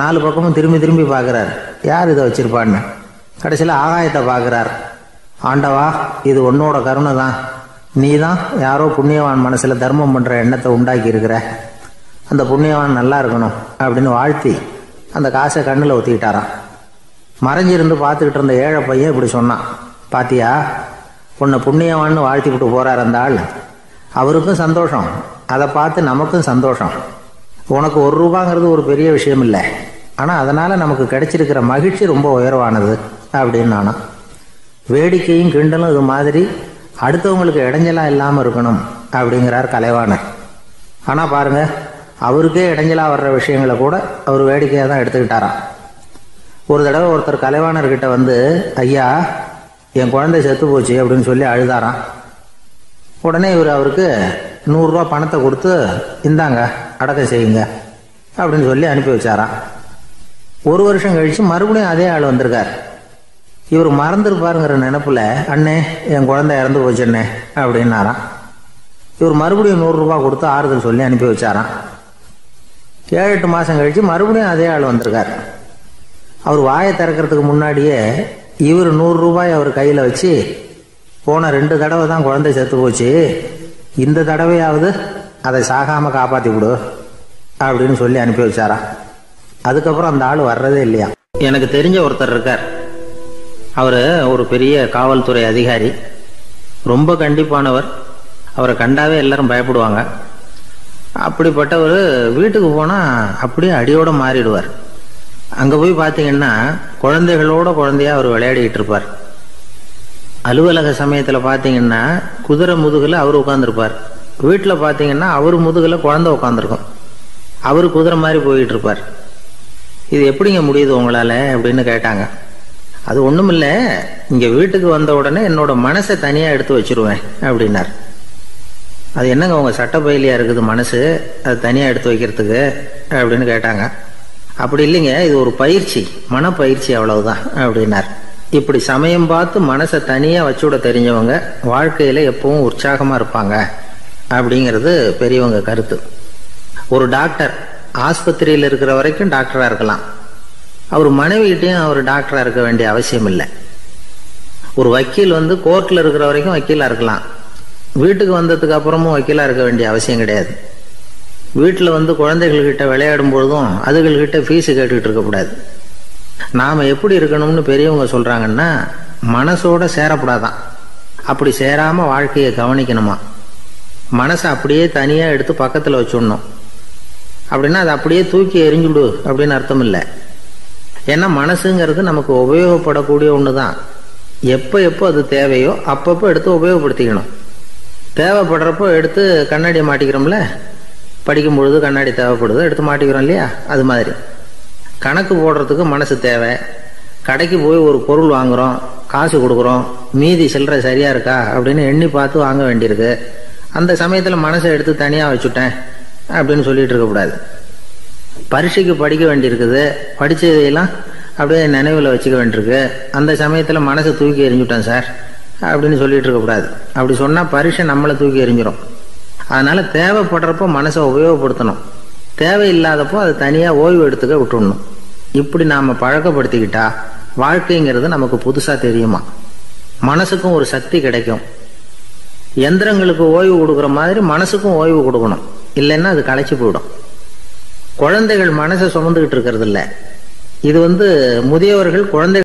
4 பக்கமும் திரும்பி திரும்பி பார்க்குறார், யார் இதை வச்சிருப்பான்னு. கடைசியில் ஆகாயத்தை பார்க்குறார். ஆண்டவா, இது உன்னோட கருணை தான். நீ தான் யாரோ புண்ணியவான் மனசில் தர்மம் பண்ணுற எண்ணத்தை உண்டாக்கி இருக்கிற. அந்த புண்ணியவான் நல்லா இருக்கணும் அப்படின்னு வாழ்த்தி அந்த காசை கண்ணில் ஊற்றிக்கிட்டாரான். மறைஞ்சிருந்து பார்த்துக்கிட்டு இருந்த ஏழை பையன் இப்படி சொன்னான், பாத்தியா, உன்னை புண்ணியவான்னு வாழ்த்தி விட்டு போகிறார் அந்த ஆள். அவருக்கும் சந்தோஷம், அதை பார்த்து நமக்கும் சந்தோஷம். உனக்கு ₹1 ஒரு பெரிய விஷயம் இல்லை, ஆனால் அதனால் நமக்கு கிடைச்சிருக்கிற மகிழ்ச்சி ரொம்ப உயர்வானது அப்படின்னு நானும். வேடிக்கையும் கிண்டலும் இது மாதிரி அடுத்தவங்களுக்கு இடைஞ்சலாக இல்லாமல் இருக்கணும் அப்படிங்கிறார் கலைவாணர். ஆனால் பாருங்கள், அவருக்கே இடைஞ்சலாக வர்ற விஷயங்களை கூட அவர் வேடிக்கையாக தான் எடுத்துக்கிட்டாராம். ஒரு தடவை ஒருத்தர் கலைவாணர்கிட்ட வந்து, ஐயா என் குழந்தை செத்து போச்சு அப்படின்னு சொல்லி அழுதாராம். உடனே இவர் அவருக்கு 100 ரூபா பணத்தை கொடுத்து, இந்தாங்க அடக்கம் செய்யுங்க அப்படின்னு சொல்லி அனுப்பி வச்சாராம். 1 வருஷம் கழிச்சு மறுபடியும் அதே ஆள் வந்திருக்கார். இவர் மறந்துருப்பாருங்கிற நினைப்புல, அண்ணே என் குழந்தை இறந்து போச்சுண்ணே அப்படின்னாராம். இவர் மறுபடியும் 100 ரூபா கொடுத்து ஆறுதல் சொல்லி அனுப்பி வச்சாராம். 7-8 மாசம் கழிச்சு மறுபடியும் அதே ஆள் வந்திருக்கார். அவர் வாயை திறக்கிறதுக்கு முன்னாடியே இவர் 100 ரூபாய் அவர் கையில வச்சு, போன 2 தடவை தான் குழந்தை செத்து போச்சு, இந்த தடவையாவது அதை சாகாம காப்பாத்தி விடு அப்படின்னு சொல்லி அனுப்பி வச்சாராம். அதுக்கப்புறம் அந்த ஆள் வர்றதே இல்லையா. எனக்கு தெரிஞ்ச ஒருத்தர் இருக்கார். அவர் ஒரு பெரிய காவல்துறை அதிகாரி, ரொம்ப கண்டிப்பானவர். அவரை கண்டாவே எல்லாரும் பயப்படுவாங்க. அப்படிப்பட்டவர் வீட்டுக்கு போனால் அப்படியே அடியோட மாறிடுவார். அங்கே போய் பார்த்தீங்கன்னா குழந்தைகளோட குழந்தையா அவர் விளையாடிக்கிட்டு இருப்பார். அலுவலக சமயத்தில் பார்த்தீங்கன்னா குதிரை முதுகில் அவர் உட்காந்துருப்பார். வீட்டில் பார்த்தீங்கன்னா அவர் முதுகில் குழந்தை உட்காந்துருக்கும். அவர் குதிரை மாதிரி போயிட்டு இருப்பார். இது எப்படிங்க முடியுது உங்களால் அப்படின்னு கேட்டாங்க. அது ஒன்றும் இல்லை, இங்கே வீட்டுக்கு வந்த உடனே என்னோட மனசை தனியாக எடுத்து வச்சிருவேன் அப்படின்னார். அது என்னங்க உங்கள் சட்டப்பயிலியாக இருக்குது மனசு, அது தனியாக எடுத்து வைக்கிறதுக்கு அப்படின்னு கேட்டாங்க. அப்படி இல்லைங்க, இது ஒரு பயிற்சி, மனப்பயிற்சி, அவ்வளவுதான் அப்படின்னார். இப்படி சமயம் பார்த்து மனசை தனியாக வச்சுவிட தெரிஞ்சவங்க வாழ்க்கையில் எப்பவும் உற்சாகமாக இருப்பாங்க அப்படிங்கிறது பெரியவங்க கருத்து. ஒரு டாக்டர் ஆஸ்பத்திரியில் இருக்கிற வரைக்கும் டாக்டராக இருக்கலாம். அவர் மனைவிகிட்டையும் அவர் டாக்டராக இருக்க வேண்டிய அவசியம் இல்லை. ஒரு வக்கீல் வந்து கோர்ட்டில் இருக்கிற வரைக்கும் வக்கீலாக இருக்கலாம். வீட்டுக்கு வந்ததுக்கு அப்புறமும் வக்கீலாக இருக்க வேண்டிய அவசியம் கிடையாது. வீட்டில் வந்து குழந்தைகள்கிட்ட விளையாடும் பொழுதும் அதுகள்கிட்ட ஃபீஸு கேட்டுக்கிட்டு இருக்கக்கூடாது. நாம் எப்படி இருக்கணும்னு பெரியவங்க சொல்கிறாங்கன்னா, மனசோட சேரக்கூடாதான். அப்படி சேராமல் வாழ்க்கையை கவனிக்கணுமா. மனசை அப்படியே தனியாக எடுத்து பக்கத்தில் வச்சுடணும். அப்படின்னா அதை அப்படியே தூக்கி எறிஞ்சுடு அப்படின்னு அர்த்தம் இல்லை. ஏன்னா மனசுங்கிறது நமக்கு உபயோகப்படக்கூடிய ஒன்று தான். எப்போ எப்போ அது தேவையோ அப்பப்போ எடுத்து உபயோகப்படுத்திக்கணும். தேவைப்படுறப்போ எடுத்து கண்ணாடியை மாட்டிக்கிறோம்ல, படிக்கும் பொழுது கண்ணாடி தேவைப்படுது, எடுத்து மாட்டிக்கிறோம் இல்லையா. அது மாதிரி கணக்கு போடுறதுக்கு மனசு தேவை. கடைக்கு போய் ஒரு பொருள் வாங்குகிறோம், காசு கொடுக்குறோம், மீதி சில்லறை சரியாக இருக்கா அப்படின்னு எண்ணி பார்த்து வாங்க வேண்டியிருக்கு. அந்த சமயத்தில் மனசை எடுத்து தனியாக வச்சுட்டேன் அப்படின்னு சொல்லிட்டு இருக்கக்கூடாது. பரீட்சைக்கு படிக்க வேண்டியிருக்குது, படித்ததையெல்லாம் அப்படியே நினைவில் வச்சுக்க வேண்டியிருக்கு. அந்த சமயத்தில் மனசை தூக்கி எறிஞ்சுட்டேன் சார் அப்படின்னு சொல்லிட்டு இருக்கக்கூடாது. அப்படி சொன்னால் பரீட்சை நம்மளை தூக்கி எறிஞ்சிடும். அதனால் தேவைப்படுறப்போ மனசை உபயோகப்படுத்தணும், தேவையில்லாதப்போ அதை தனியாக ஓய்வு எடுத்துக்க விட்டுடணும். இப்படி நாம் பழக்கப்படுத்திக்கிட்டா வாழ்க்கைங்கிறது நமக்கு புதுசாக தெரியுமா. மனசுக்கும் ஒரு சக்தி கிடைக்கும். எந்திரங்களுக்கு ஓய்வு கொடுக்குற மாதிரி மனசுக்கும் ஓய்வு கொடுக்கணும், இல்லைன்னா அது களைச்சி போயிடும். குழந்தைகள் மனசை சுமந்துக்கிட்டு இருக்கிறது இல்லை. இது முதியவர்கள் குழந்தை